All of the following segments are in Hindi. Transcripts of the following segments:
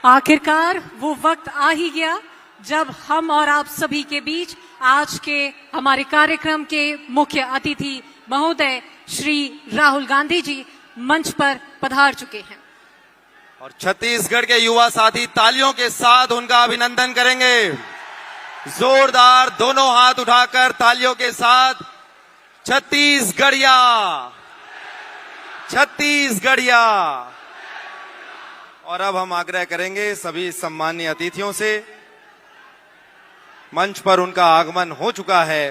आखिरकार वो वक्त आ ही गया जब हम और आप सभी के बीच आज के हमारे कार्यक्रम के मुख्य अतिथि महोदय श्री राहुल गांधी जी मंच पर पधार चुके हैं और छत्तीसगढ़ के युवा साथी तालियों के साथ उनका अभिनंदन करेंगे। जोरदार दोनों हाथ उठाकर तालियों के साथ छत्तीसगढ़िया छत्तीसगढ़िया। और अब हम आग्रह करेंगे सभी सम्मानीय अतिथियों से, मंच पर उनका आगमन हो चुका है।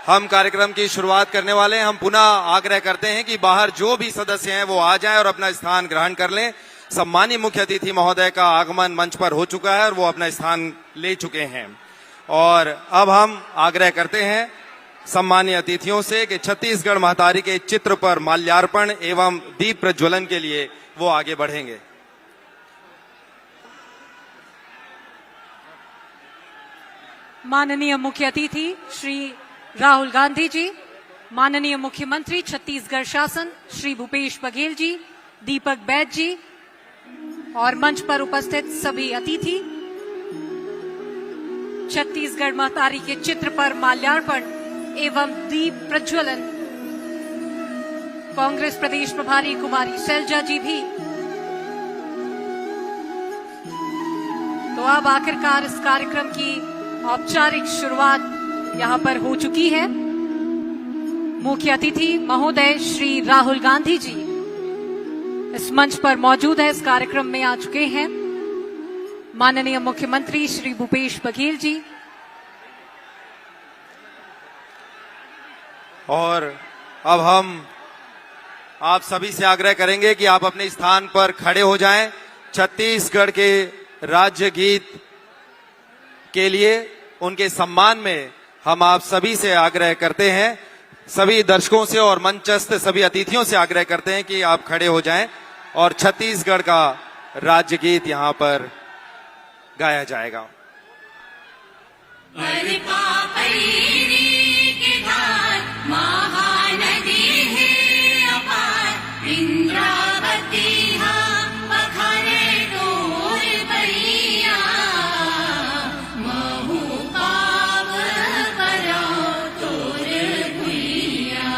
हम कार्यक्रम की शुरुआत करने वाले हैं। हम पुनः आग्रह करते हैं कि बाहर जो भी सदस्य हैं वो आ जाएं और अपना स्थान ग्रहण कर लें। सम्मानीय मुख्य अतिथि महोदय का आगमन मंच पर हो चुका है और वो अपना स्थान ले चुके हैं। और अब हम आग्रह करते हैं सम्मानीय अतिथियों से कि छत्तीसगढ़ महतारी के चित्र पर माल्यार्पण एवं दीप प्रज्वलन के लिए वो आगे बढ़ेंगे। माननीय मुख्य अतिथि श्री राहुल गांधी जी, माननीय मुख्यमंत्री छत्तीसगढ़ शासन श्री भूपेश बघेल जी, दीपक बैद जी और मंच पर उपस्थित सभी अतिथि, छत्तीसगढ़ महतारी के चित्र पर माल्यार्पण एवं दीप प्रज्वलन कांग्रेस प्रदेश प्रभारी कुमारी शैलजा जी भी। तो अब आखिरकार इस कार्यक्रम की औपचारिक शुरुआत यहां पर हो चुकी है। मुख्य अतिथि महोदय श्री राहुल गांधी जी इस मंच पर मौजूद है, इस कार्यक्रम में आ चुके हैं। माननीय मुख्यमंत्री श्री भूपेश बघेल जी और अब हम आप सभी से आग्रह करेंगे कि आप अपने स्थान पर खड़े हो जाएं। छत्तीसगढ़ के राज्य गीत के लिए उनके सम्मान में हम आप सभी से आग्रह करते हैं, सभी दर्शकों से और मंचस्थ सभी अतिथियों से आग्रह करते हैं कि आप खड़े हो जाएं और छत्तीसगढ़ का राज्य गीत यहां पर गाया जाएगा। महानदी है अपार, इंद्रावती पखरे डोर बैया, महू पाव करो तोर भुइया।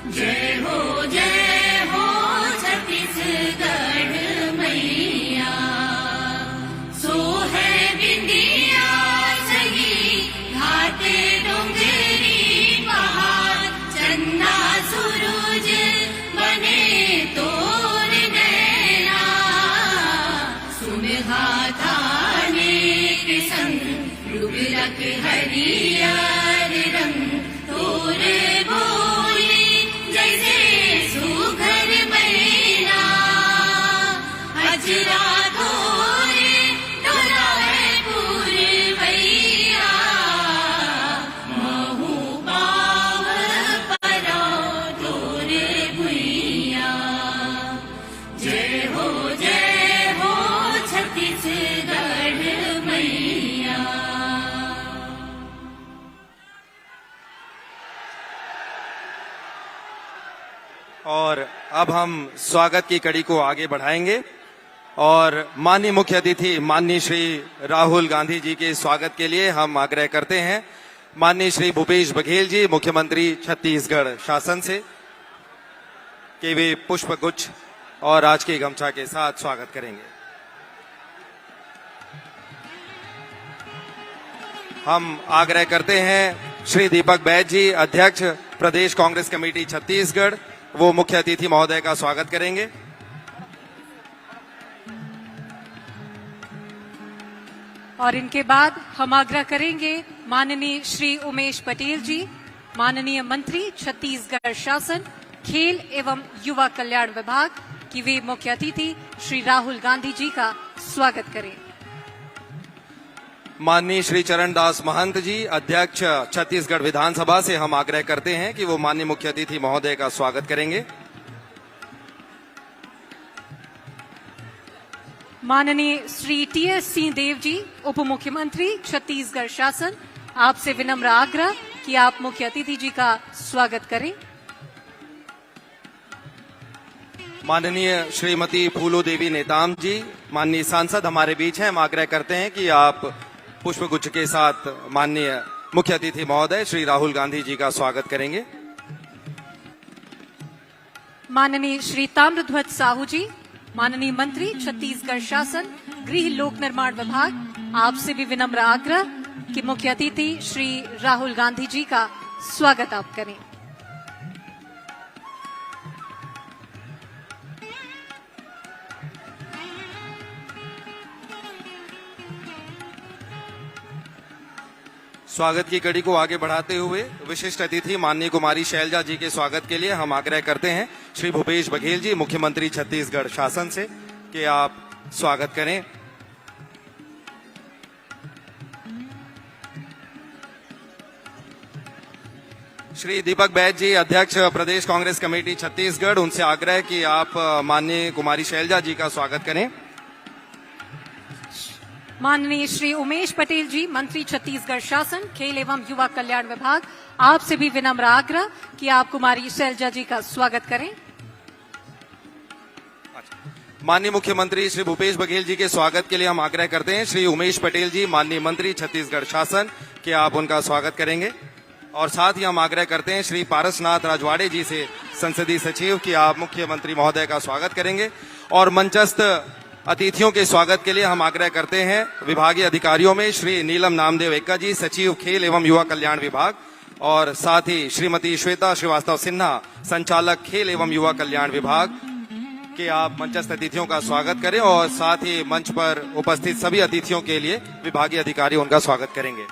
जय हो छत्तीसगढ़ मैया, सो है बिंदिया सही घाटे डोंगरी पहाड़, चन्ना सूरज बने तोर नैना, सुनहा थाने के संग रुबरक हरियर रंग, तोर बोली जैसे सुघर मैना, हजरा तोरे डोलाए पुरवैया, महू पाव परो तोर भुइया। जय हो छत्तीसगढ़ मैया। और अब हम स्वागत की कड़ी को आगे बढ़ाएंगे और माननीय मुख्य अतिथि माननीय श्री राहुल गांधी जी के स्वागत के लिए हम आग्रह करते हैं माननीय श्री भूपेश बघेल जी, मुख्यमंत्री छत्तीसगढ़ शासन से, कि वे पुष्प गुच्छ और राजकीय गमछा के साथ स्वागत करेंगे। हम आग्रह करते हैं श्री दीपक बैद जी, अध्यक्ष प्रदेश कांग्रेस कमेटी छत्तीसगढ़, वो मुख्य अतिथि महोदय का स्वागत करेंगे। और इनके बाद हम आग्रह करेंगे माननीय श्री उमेश पटेल जी, माननीय मंत्री छत्तीसगढ़ शासन खेल एवं युवा कल्याण विभाग, कि वे मुख्य अतिथि श्री राहुल गांधी जी का स्वागत करें। माननीय श्री चरणदास महंत जी, अध्यक्ष छत्तीसगढ़ विधानसभा से हम आग्रह करते हैं कि वो माननीय मुख्य अतिथि महोदय का स्वागत करेंगे। माननीय श्री टी.एस. सिंहदेव जी, उप मुख्यमंत्री छत्तीसगढ़ शासन, आपसे विनम्र आग्रह कि आप मुख्य अतिथि जी का स्वागत करें। माननीय श्रीमती फूलो देवी नेताम जी, माननीय सांसद हमारे बीच हैं। हम आग्रह करते हैं कि आप पुष्पगुच्छ के साथ माननीय मुख्य अतिथि महोदय श्री राहुल गांधी जी का स्वागत करेंगे। माननीय श्री ताम्रध्वज साहू जी, माननीय मंत्री छत्तीसगढ़ शासन गृह लोक निर्माण विभाग, आपसे भी विनम्र आग्रह कि मुख्य अतिथि श्री राहुल गांधी जी का स्वागत आप करें। स्वागत की कड़ी को आगे बढ़ाते हुए विशिष्ट अतिथि माननीय कुमारी शैलजा जी के स्वागत के लिए हम आग्रह करते हैं श्री भूपेश बघेल जी, मुख्यमंत्री छत्तीसगढ़ शासन से, कि आप स्वागत करें। श्री दीपक बैद जी, अध्यक्ष प्रदेश कांग्रेस कमेटी छत्तीसगढ़, उनसे आग्रह कि आप माननीय कुमारी शैलजा जी का स्वागत करें। माननीय श्री उमेश पटेल जी, मंत्री छत्तीसगढ़ शासन खेल एवं युवा कल्याण विभाग, आपसे भी विनम्र आग्रह कि आप कुमारी शैलजा जी का स्वागत करें। माननीय मुख्यमंत्री श्री भूपेश बघेल जी के स्वागत के लिए हम आग्रह करते हैं श्री उमेश पटेल जी, माननीय मंत्री छत्तीसगढ़ शासन, कि आप उनका स्वागत करेंगे। और साथ ही हम आग्रह करते हैं श्री पारसनाथ राजवाड़े जी से, संसदीय सचिव, कि आप मुख्यमंत्री महोदय का स्वागत करेंगे। और मंचस्थ अतिथियों के स्वागत के लिए हम आग्रह करते हैं विभागीय अधिकारियों में श्री नीलम नामदेव एक्का जी, सचिव खेल एवं युवा कल्याण विभाग, और साथ ही श्रीमती श्वेता श्रीवास्तव सिन्हा, संचालक खेल एवं युवा कल्याण विभाग, कि आप मंचस्थ अतिथियों का स्वागत करें। और साथ ही मंच पर उपस्थित सभी अतिथियों के लिए विभागीय अधिकारी उनका स्वागत करेंगे।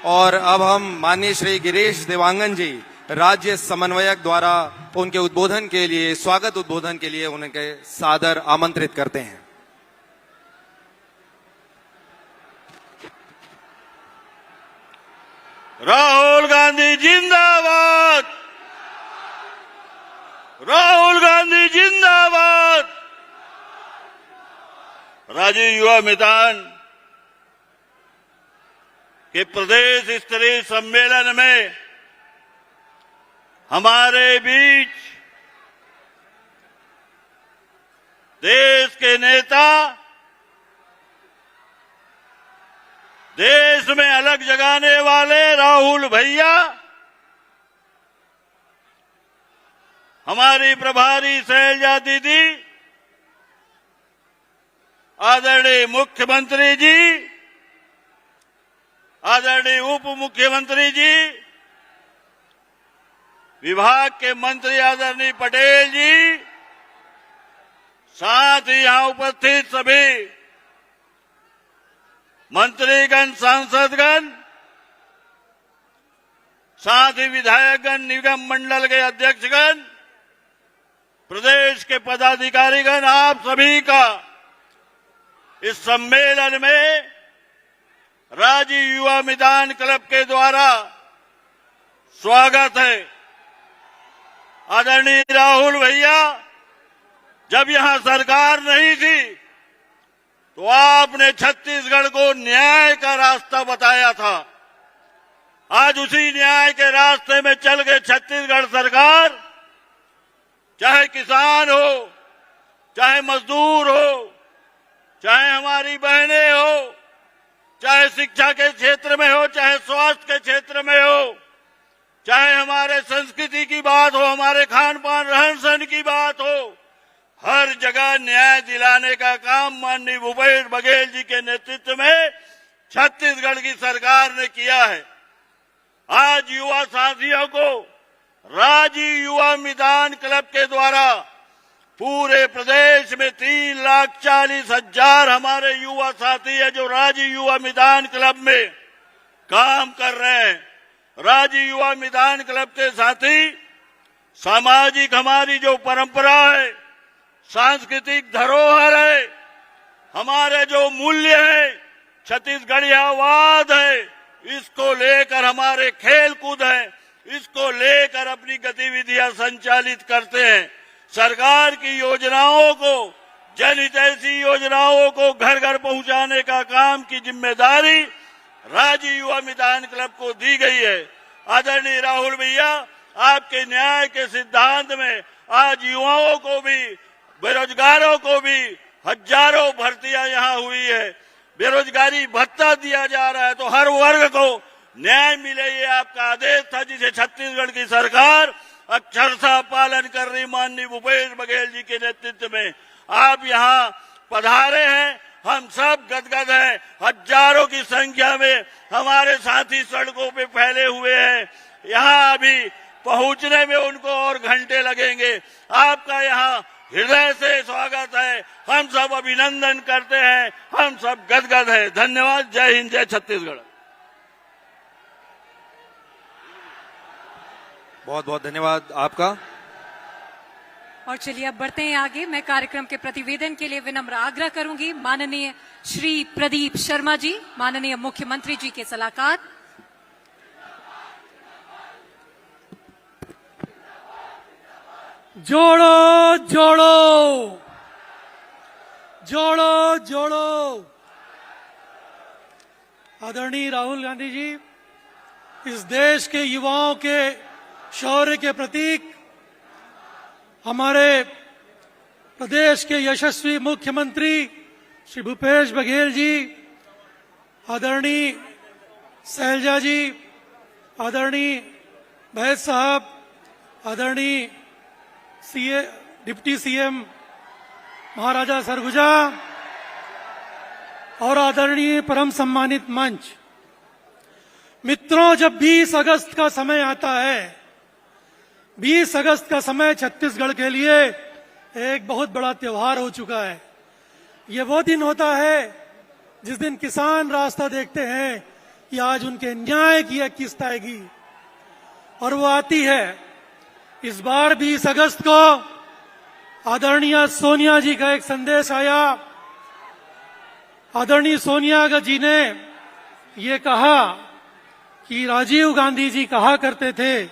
और अब हम माननीय श्री गिरीश देवांगन जी, राज्य समन्वयक, द्वारा उनके उद्बोधन के लिए, स्वागत उद्बोधन के लिए उनके सादर आमंत्रित करते हैं। राहुल गांधी जिंदाबाद, राहुल गांधी जिंदाबाद। राज्य युवा मैदान के प्रदेश स्तरीय सम्मेलन में हमारे बीच देश के नेता, देश में अलग जगाने वाले राहुल भैया, हमारी प्रभारी शैलजा दीदी, आदरणीय मुख्यमंत्री जी, आदरणीय उप मुख्यमंत्री जी, विभाग के मंत्री आदरणीय पटेल जी, साथ ही यहां उपस्थित सभी मंत्रीगण, सांसदगण, साथ ही विधायकगण, निगम मंडल के अध्यक्षगण, प्रदेश के पदाधिकारीगण, आप सभी का इस सम्मेलन में राज्य युवा मैदान क्लब के द्वारा स्वागत है। आदरणीय राहुल भैया, जब यहां सरकार नहीं थी तो आपने छत्तीसगढ़ को न्याय का रास्ता बताया था। आज उसी न्याय के रास्ते में चल के छत्तीसगढ़ सरकार, चाहे किसान हो, चाहे मजदूर हो, चाहे हमारी बहनें हो, चाहे शिक्षा के क्षेत्र में हो, चाहे स्वास्थ्य के क्षेत्र में हो, चाहे हमारे संस्कृति की बात हो, हमारे खान पान रहन सहन की बात हो, हर जगह न्याय दिलाने का काम माननीय भूपेश बघेल जी के नेतृत्व में छत्तीसगढ़ की सरकार ने किया है। आज युवा साथियों को राज्य युवा मैदान क्लब के द्वारा पूरे प्रदेश में 3,40,000 हमारे युवा साथी है जो राज्य युवा मैदान क्लब में काम कर रहे हैं। राज्य युवा मैदान क्लब के साथी सामाजिक हमारी जो परंपरा है, सांस्कृतिक धरोहर है, हमारे जो मूल्य है, छत्तीसगढ़ियावाद है, इसको लेकर हमारे खेल कूद है, इसको लेकर अपनी गतिविधियां संचालित करते हैं। सरकार की योजनाओं को, जनहितैषी योजनाओं को घर घर पहुंचाने का काम की जिम्मेदारी राज्य युवा मितान क्लब को दी गई है। आदरणीय राहुल भैया, आपके न्याय के सिद्धांत में आज युवाओं को भी, बेरोजगारों को भी हजारों भर्तियां यहाँ हुई है। बेरोजगारी भत्ता दिया जा रहा है, तो हर वर्ग को न्याय मिले, ये आपका आदेश था, जिसे छत्तीसगढ़ की सरकार अक्षरशः पालन कर रही। माननीय भूपेश बघेल जी के नेतृत्व में आप यहाँ पधारे हैं, हम सब गदगद हैं। हजारों की संख्या में हमारे साथी सड़कों पे फैले हुए हैं। यहाँ अभी पहुंचने में उनको और घंटे लगेंगे। आपका यहाँ हृदय से स्वागत है, हम सब अभिनंदन करते हैं, हम सब गदगद हैं। धन्यवाद। जय हिंद, जय छत्तीसगढ़। बहुत बहुत धन्यवाद आपका। और चलिए अब बढ़ते हैं आगे। मैं कार्यक्रम के प्रतिवेदन के लिए विनम्र आग्रह करूंगी माननीय श्री प्रदीप शर्मा जी, माननीय मुख्यमंत्री जी के सलाहकार। जोड़ो जोड़ो, जोड़ो जोड़ो। आदरणीय राहुल गांधी जी, इस देश के युवाओं के शौर्य के प्रतीक, हमारे प्रदेश के यशस्वी मुख्यमंत्री श्री भूपेश बघेल जी, आदरणीय शैलजा जी, आदरणीय बैद साहब, आदरणीय डिप्टी सीएम महाराजा सरगुजा और आदरणीय परम सम्मानित मंच। मित्रों, जब 20 अगस्त का समय आता है, 20 अगस्त का समय छत्तीसगढ़ के लिए एक बहुत बड़ा त्योहार हो चुका है। ये वो दिन होता है जिस दिन किसान रास्ता देखते हैं कि आज उनके न्याय की एक किस्त आएगी, और वो आती है। इस बार 20 अगस्त को आदरणीय सोनिया जी का एक संदेश आया। आदरणीय सोनिया जी ने ये कहा कि राजीव गांधी जी कहा करते थे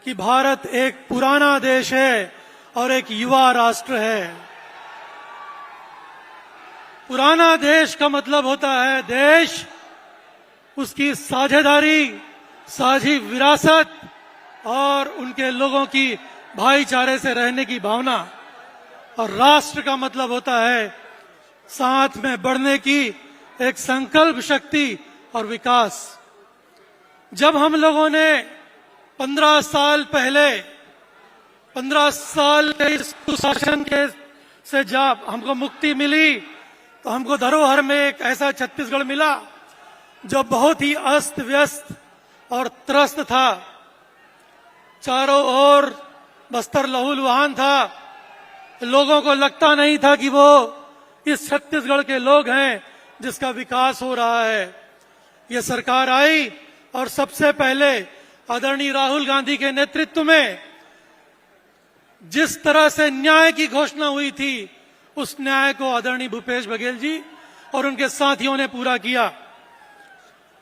कि भारत एक पुराना देश है और एक युवा राष्ट्र है। पुराना देश का मतलब होता है देश, उसकी साझेदारी, साझी विरासत और उनके लोगों की भाईचारे से रहने की भावना। और राष्ट्र का मतलब होता है साथ में बढ़ने की एक संकल्प शक्ति और विकास। जब हम लोगों ने 15 साल पहले 15 साल के इस कुशासन के से जब हमको मुक्ति मिली, तो हमको धरोहर में एक ऐसा छत्तीसगढ़ मिला जो बहुत ही अस्त व्यस्त और त्रस्त था। चारों ओर बस्तर लहूलुहान था। लोगों को लगता नहीं था कि वो इस छत्तीसगढ़ के लोग हैं जिसका विकास हो रहा है। ये सरकार आई और सबसे पहले आदरणीय राहुल गांधी के नेतृत्व में जिस तरह से न्याय की घोषणा हुई थी, उस न्याय को आदरणीय भूपेश बघेल जी और उनके साथियों ने पूरा किया।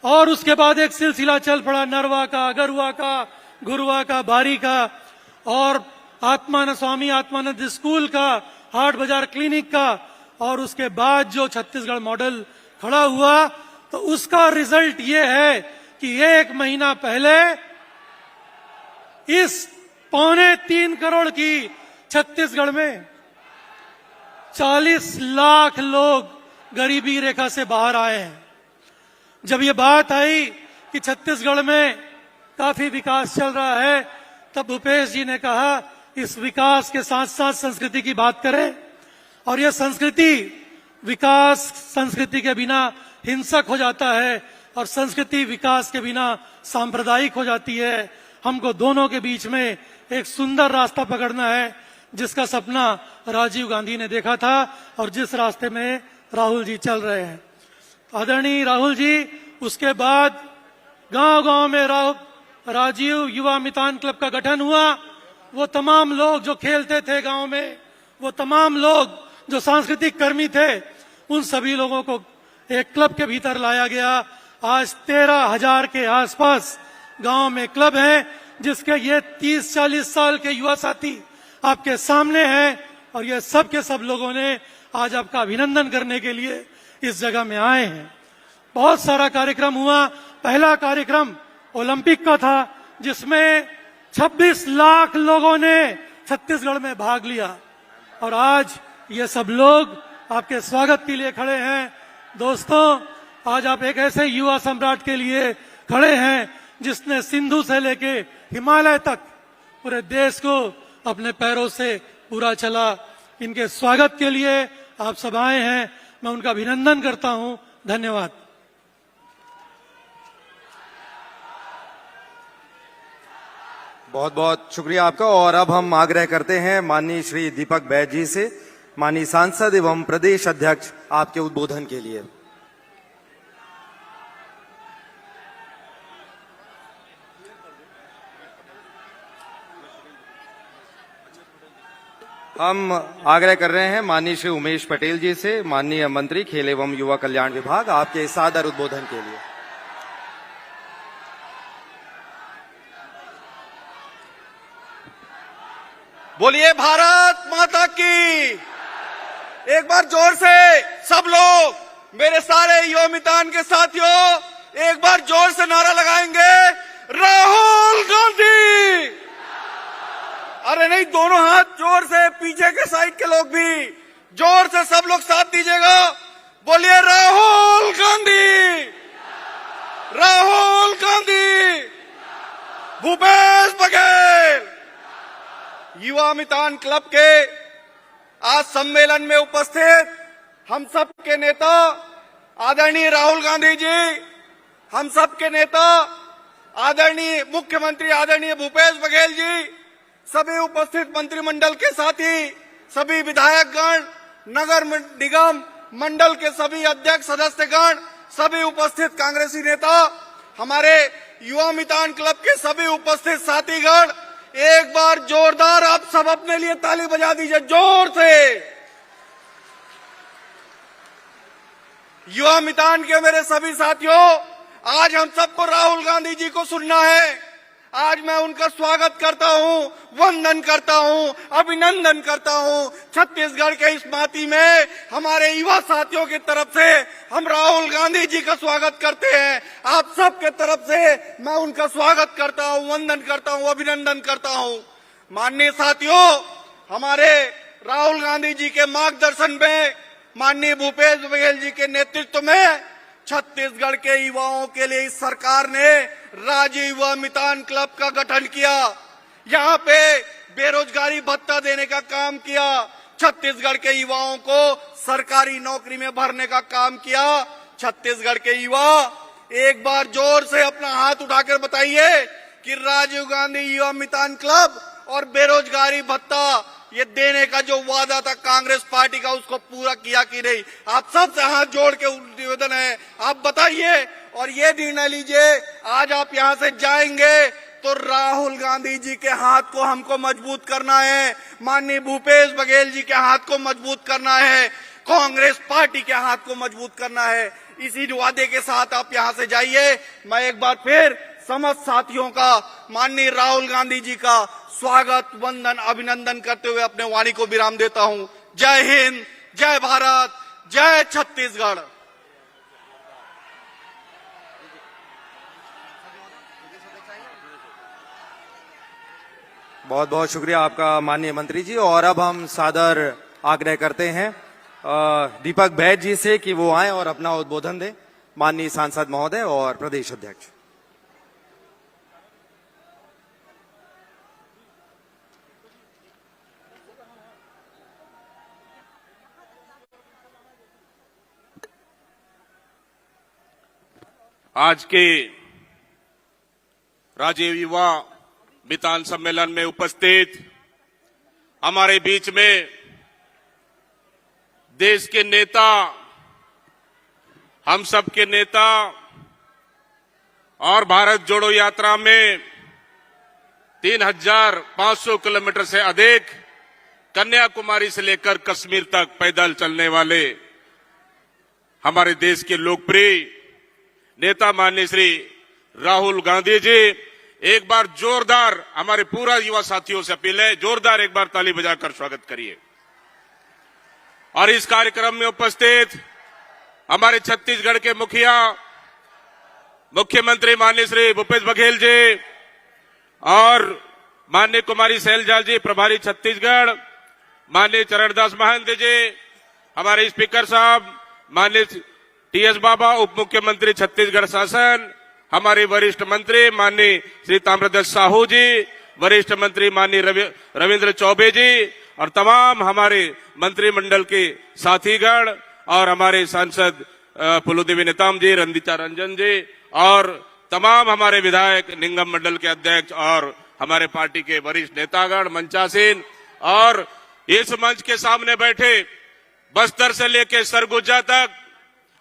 और उसके बाद एक सिलसिला चल पड़ा नरवा का, गरुआ का, गुरुआ का, बारी का, और स्वामी आत्मानंद स्कूल का, हाट बाजार क्लिनिक का। और उसके बाद जो छत्तीसगढ़ मॉडल खड़ा हुआ, तो उसका रिजल्ट ये है कि 1 महीना पहले इस 2.25 करोड़ की छत्तीसगढ़ में 40 लाख लोग गरीबी रेखा से बाहर आए हैं। जब ये बात आई कि छत्तीसगढ़ में काफी विकास चल रहा है, तब भूपेश जी ने कहा इस विकास के साथ साथ संस्कृति की बात करें। और यह संस्कृति, विकास संस्कृति के बिना हिंसक हो जाता है और संस्कृति विकास के बिना सांप्रदायिक हो जाती है। हमको दोनों के बीच में एक सुंदर रास्ता पकड़ना है, जिसका सपना राजीव गांधी ने देखा था और जिस रास्ते में राहुल जी चल रहे हैं। आदरणीय राहुल जी, उसके बाद गांव-गांव में राजीव युवा मितान क्लब का गठन हुआ। वो तमाम लोग जो खेलते थे गांव में, वो तमाम लोग जो सांस्कृतिक कर्मी थे, उन सभी लोगों को एक क्लब के भीतर लाया गया। आज 13,000 के आसपास गांव में क्लब हैं, जिसके ये 30-40 साल के युवा साथी आपके सामने हैं और ये सब के सब लोगों ने आज आपका अभिनंदन करने के लिए इस जगह में आए हैं। बहुत सारा कार्यक्रम हुआ। पहला कार्यक्रम ओलंपिक का था जिसमें 26 लाख लोगों ने छत्तीसगढ़ में भाग लिया और आज ये सब लोग आपके स्वागत के लिए खड़े हैं। दोस्तों, आज आप एक ऐसे युवा सम्राट के लिए खड़े हैं जिसने सिंधु से लेके हिमालय तक पूरे देश को अपने पैरों से पूरा चला। इनके स्वागत के लिए आप सब आए हैं, मैं उनका अभिनंदन करता हूं। धन्यवाद। बहुत बहुत शुक्रिया आपका। और अब हम आग्रह करते हैं माननीय श्री दीपक बैज जी से, माननीय सांसद एवं प्रदेश अध्यक्ष, आपके उद्बोधन के लिए। हम आग्रह कर रहे हैं माननीय श्री उमेश पटेल जी से, माननीय मंत्री खेल एवं युवा कल्याण विभाग, आपके सादर उद्बोधन के लिए। बोलिए भारत माता की। एक बार जोर से सब लोग, मेरे सारे युवा मितान के साथियों, एक बार जोर से नारा लगाएंगे, राहुल गांधी। अरे नहीं, दोनों हाथ जोर से, पीछे के साइड के लोग भी जोर से सब लोग साथ दीजिएगा। बोलिए राहुल गांधी, राहुल गांधी, भूपेश बघेल। युवा मितान क्लब के आज सम्मेलन में उपस्थित हम सब के नेता आदरणीय राहुल गांधी जी, हम सब के नेता आदरणीय मुख्यमंत्री आदरणीय भूपेश बघेल जी, सभी उपस्थित मंत्रिमंडल के साथी, सभी विधायकगण, नगर निगम मंडल के सभी अध्यक्ष सदस्यगण, सभी उपस्थित कांग्रेसी नेता, हमारे युवा मितान क्लब के सभी उपस्थित साथीगण, एक बार जोरदार आप सब अपने लिए ताली बजा दीजिए जोर से। युवा मितान के मेरे सभी साथियों, आज हम सबको राहुल गांधी जी को सुनना है। आज मैं उनका स्वागत करता हूं, वंदन करता हूं, अभिनंदन करता हूं। छत्तीसगढ़ के इस माटी में हमारे युवा साथियों की तरफ से हम राहुल गांधी जी का स्वागत करते हैं। आप सब के तरफ से मैं उनका स्वागत करता हूं, वंदन करता हूं, अभिनंदन करता हूं। माननीय साथियों, हमारे राहुल गांधी जी के मार्गदर्शन में, माननीय भूपेश बघेल जी के नेतृत्व में छत्तीसगढ़ के युवाओं के लिए इस सरकार ने राज्य युवा मितान क्लब का गठन किया। यहाँ पे बेरोजगारी भत्ता देने का काम किया, छत्तीसगढ़ के युवाओं को सरकारी नौकरी में भरने का काम किया। छत्तीसगढ़ के युवा एक बार जोर से अपना हाथ उठाकर बताइए कि राजीव गांधी युवा मितान क्लब और बेरोजगारी भत्ता ये देने का जो वादा था कांग्रेस पार्टी का, उसको पूरा किया कि नहीं। आप सबसे हाथ जोड़ के निवेदन है, आप बताइए और ये निर्णय लीजिए। आज आप यहाँ से जाएंगे तो राहुल गांधी जी के हाथ को हमको मजबूत करना है, माननीय भूपेश बघेल जी के हाथ को मजबूत करना है, कांग्रेस पार्टी के हाथ को मजबूत करना है। इसी वादे के साथ आप यहाँ से जाइए। मैं एक बार फिर समस्त साथियों का, माननीय राहुल गांधी जी का स्वागत, वंदन, अभिनंदन करते हुए अपने वाणी को विराम देता हूं। जय हिंद, जय भारत, जय छत्तीसगढ़। बहुत बहुत शुक्रिया आपका माननीय मंत्री जी। और अब हम सादर आग्रह करते हैं दीपक बैज जी से कि वो आए और अपना उद्बोधन दें, माननीय सांसद महोदय और प्रदेश अध्यक्ष। आज के राज्य युवा मितान सम्मेलन में उपस्थित हमारे बीच में देश के नेता, हम सब के नेता और भारत जोड़ो यात्रा में 3,500 किलोमीटर से अधिक कन्याकुमारी से लेकर कश्मीर तक पैदल चलने वाले हमारे देश के लोकप्रिय नेता माननीय श्री राहुल गांधी जी एक बार जोरदार हमारे पूरा युवा साथियों से अपील है, जोरदार एक बार ताली बजाकर स्वागत करिए। और इस कार्यक्रम में उपस्थित हमारे छत्तीसगढ़ के मुखिया मुख्यमंत्री माननीय श्री भूपेश बघेल जी और माननीय कुमारी सैलजाल जी प्रभारी छत्तीसगढ़, माननीय चरणदास महंत जी, हमारे स्पीकर साहब माननीय टीएस बाबा उप मुख्यमंत्री छत्तीसगढ़ शासन, हमारे वरिष्ठ मंत्री माननीय श्री ताम्रध्वज साहू जी, वरिष्ठ मंत्री माननीय रविंद्र चौबे जी और तमाम हमारे मंत्रिमंडल के साथीगण और हमारे सांसद फूलोदेवी नेताम जी, रंदिता रंजन जी और तमाम हमारे विधायक, निगम मंडल के अध्यक्ष और हमारे पार्टी के वरिष्ठ नेतागण, मंचासीन और इस मंच के सामने बैठे बस्तर से लेके सरगुजा तक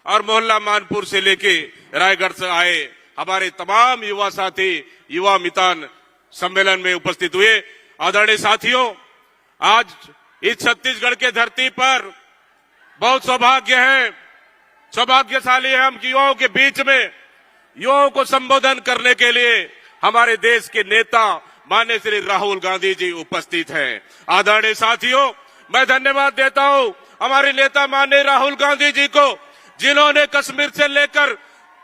और मोहल्ला मानपुर से लेके रायगढ़ से आए हमारे तमाम युवा साथी युवा मितान सम्मेलन में उपस्थित हुए। आदरणीय साथियों, आज इस छत्तीसगढ़ के धरती पर बहुत सौभाग्य है, सौभाग्यशाली है हम युवाओं के बीच में युवाओं को संबोधन करने के लिए हमारे देश के नेता माननीय श्री राहुल गांधी जी उपस्थित हैं। आदरणीय साथियों, मैं धन्यवाद देता हूं हमारे नेता माननीय राहुल गांधी जी को, जिन्होंने कश्मीर से लेकर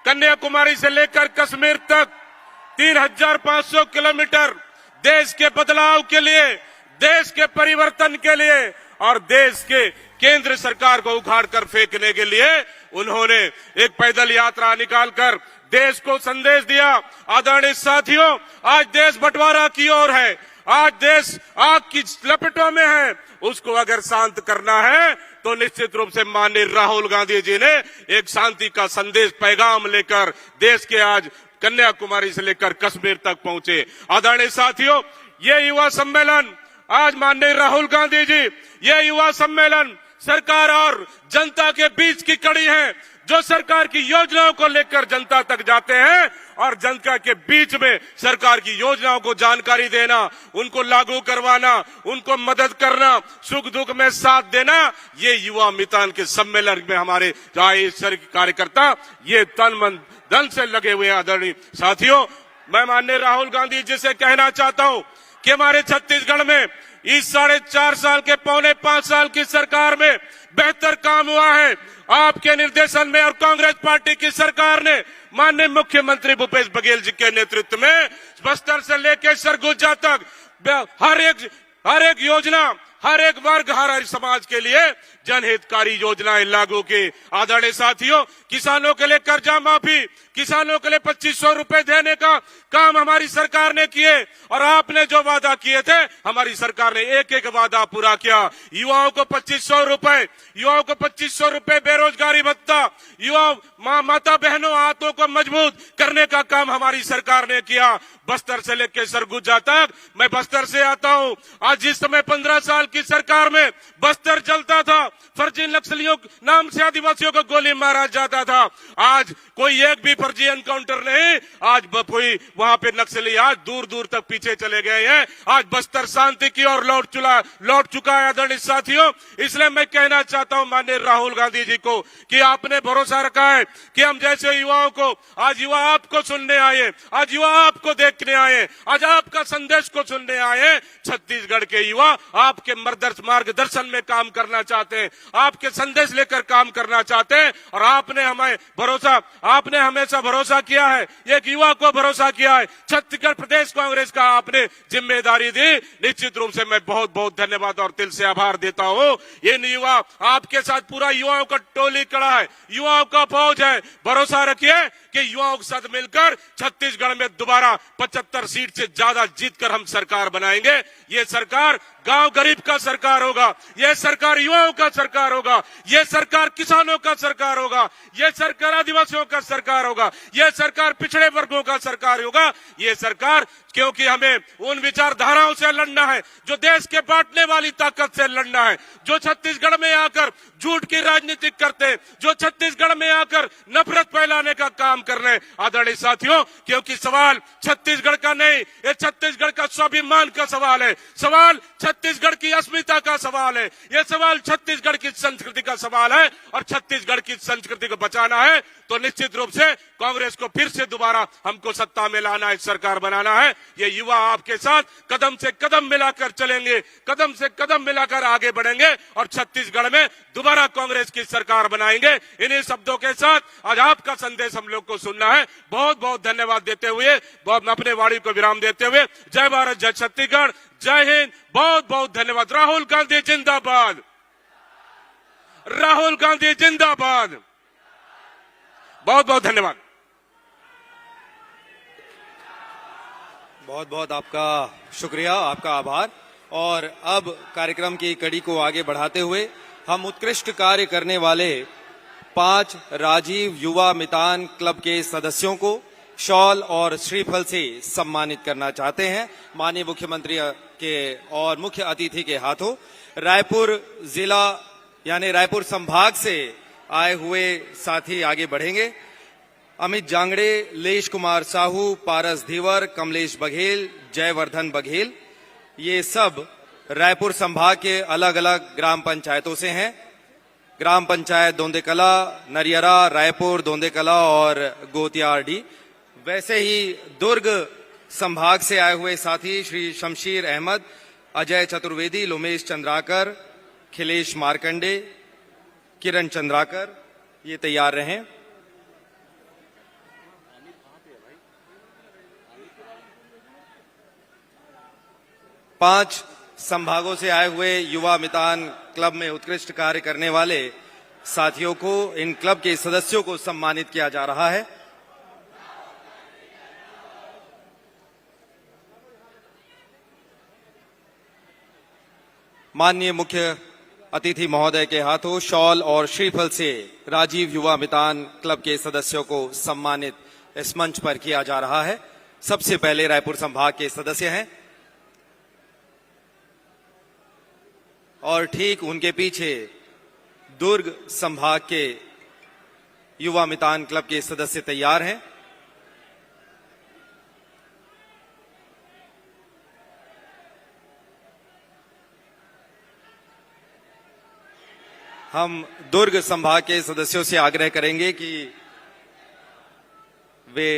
कन्याकुमारी से लेकर कश्मीर तक 3500 किलोमीटर देश के बदलाव के लिए, देश के परिवर्तन के लिए और देश के केंद्र सरकार को उखाड़ कर फेंकने के लिए उन्होंने एक पैदल यात्रा निकालकर देश को संदेश दिया। आदरणीय साथियों, आज देश बंटवारा की ओर है, आज देश आग की लपेटों में है। उसको अगर शांत करना है तो निश्चित रूप से माननीय राहुल गांधी जी ने एक शांति का संदेश पैगाम लेकर देश के आज कन्याकुमारी से लेकर कश्मीर तक पहुंचे। आदरणीय साथियों, ये युवा सम्मेलन आज माननीय राहुल गांधी जी, ये युवा सम्मेलन सरकार और जनता के बीच की कड़ी है, जो सरकार की योजनाओं को लेकर जनता तक जाते हैं और जनता के बीच में सरकार की योजनाओं को जानकारी देना, उनको लागू करवाना, उनको मदद करना, सुख दुख में साथ देना, ये युवा मितान के सम्मेलन में हमारे कार्यकर्ता ये तन मन धन से लगे हुए हैं। आदरणीय साथियों, मैं माननीय राहुल गांधी जी से कहना चाहता हूं कि हमारे छत्तीसगढ़ में इस 4.5 साल के 4.25 साल की सरकार में बेहतर काम हुआ है। आपके निर्देशन में और कांग्रेस पार्टी की सरकार ने माननीय मुख्यमंत्री भूपेश बघेल जी के नेतृत्व में बस्तर से लेकर सरगुजा तक हर एक योजना, हर एक वर्ग, हर एक समाज के लिए जनहितकारी योजनाएं लागू की। आदरणीय साथियों, किसानों के लिए कर्जा माफी, किसानों के लिए 2500 रुपए देने का काम हमारी सरकार ने किए और आपने जो वादा किए थे हमारी सरकार ने एक एक वादा पूरा किया। युवाओं को 2500 रुपए, युवाओं को 2500 रुपए बेरोजगारी भत्ता, युवा माता बहनों हाथों को मजबूत करने का काम हमारी सरकार ने किया। बस्तर से लेकर सरगुजा तक, मैं बस्तर से आता हूं। आज जिस समय 15 साल की सरकार में बस्तर जलता था, फर्जी नक्सलियों नाम से आदिवासियों को गोली मारा जाता था, आज कोई एक भी फर्जी एनकाउंटर नहीं, आज कोई वहां पे नक्सली आज दूर दूर तक पीछे चले गए हैं। आज बस्तर शांति की ओर लौट चुका है। आदरणीय साथियों, इसलिए मैं कहना चाहता हूं माननीय राहुल गांधी जी को कि आपने भरोसा रखा है कि हम जैसे युवाओं को, आज युवा आपको सुनने आए, आज युवा आपको देखने आए, आज आपका संदेश को सुनने आए। छत्तीसगढ़ के युवा आपके मार्गदर्शन में काम करना चाहते हैं, आपके संदेश लेकर काम करना चाहते हैं और आपने हमेशा भरोसा किया है, एक युवा को भरोसा किया है। छत्तीसगढ़ प्रदेश कांग्रेस का आपने जिम्मेदारी दी, निश्चित रूप से मैं बहुत बहुत धन्यवाद और दिल से आभार देता हूं। ये युवा आपके साथ पूरा युवाओं का टोली खड़ा है, युवाओं का फौज है। भरोसा रखिए कि युवाओं के साथ मिलकर छत्तीसगढ़ में दोबारा 75 सीट से ज्यादा जीतकर हम सरकार बनाएंगे। ये सरकार गांव गरीब का सरकार होगा, ये सरकार युवाओं का सरकार होगा, ये सरकार किसानों का सरकार होगा, ये सरकार आदिवासियों का सरकार होगा, ये सरकार पिछड़े वर्गों का सरकार होगा, ये सरकार क्योंकि हमें उन विचारधाराओं से लड़ना है जो देश के बांटने वाली ताकत से लड़ना है, जो छत्तीसगढ़ में आकर झूठ की राजनीति करते हैं, जो छत्तीसगढ़ में आकर नफरत फैलाने का काम कर रहे हैं। आदरणीय साथियों, क्योंकि सवाल छत्तीसगढ़ का नहीं, ये छत्तीसगढ़ का स्वाभिमान का सवाल है, सवाल छत्तीसगढ़ की अस्मिता का सवाल है, ये सवाल छत्तीसगढ़ की संस्कृति का सवाल है। और छत्तीसगढ़ की संस्कृति को बचाना है तो निश्चित रूप से कांग्रेस को फिर से दोबारा हमको सत्ता में लाना है, सरकार बनाना है। ये युवा आपके साथ कदम से कदम मिलाकर चलेंगे, कदम से कदम मिलाकर आगे बढ़ेंगे और छत्तीसगढ़ में दोबारा कांग्रेस की सरकार बनाएंगे। इन्हीं शब्दों के साथ आज आपका संदेश हम लोग को सुनना है। बहुत बहुत धन्यवाद देते हुए, अपने वाणी को विराम देते हुए, जय भारत, जय छत्तीसगढ़, जय हिंद, बहुत बहुत धन्यवाद। राहुल गांधी जिंदाबाद, राहुल गांधी जिंदाबाद। बहुत बहुत धन्यवाद। बहुत बहुत आपका शुक्रिया, आपका आभार। और अब कार्यक्रम की कड़ी को आगे बढ़ाते हुए हम उत्कृष्ट कार्य करने वाले 5 राजीव युवा मितान क्लब के सदस्यों को शॉल और श्रीफल से सम्मानित करना चाहते हैं। माननीय मुख्यमंत्री के और मुख्य अतिथि के हाथों रायपुर जिला यानी रायपुर संभाग से आए हुए साथी आगे बढ़ेंगे। अमित जांगड़े, लेश कुमार साहू, पारस धीवर, कमलेश बघेल, जयवर्धन बघेल, ये सब रायपुर संभाग के अलग अलग ग्राम पंचायतों से हैं। ग्राम पंचायत दोंदेकला, नरियरा, रायपुर, दोंदेकला और गोतियारडी। वैसे ही दुर्ग संभाग से आए हुए साथी श्री शमशीर अहमद, अजय चतुर्वेदी, लोमेश चंद्राकर, खिलेश मार्कंडे, किरण चंद्राकर, ये तैयार रहें। पांच संभागों से आए हुए युवा मितान क्लब में उत्कृष्ट कार्य करने वाले साथियों को, इन क्लब के सदस्यों को सम्मानित किया जा रहा है। माननीय मुख्य अतिथि महोदय के हाथों शॉल और श्रीफल से राजीव युवा मितान क्लब के सदस्यों को सम्मानित इस मंच पर किया जा रहा है। सबसे पहले रायपुर संभाग के सदस्य हैं और ठीक उनके पीछे दुर्ग संभाग के युवा मितान क्लब के सदस्य तैयार हैं। हम दुर्ग संभाग के सदस्यों से आग्रह करेंगे कि वे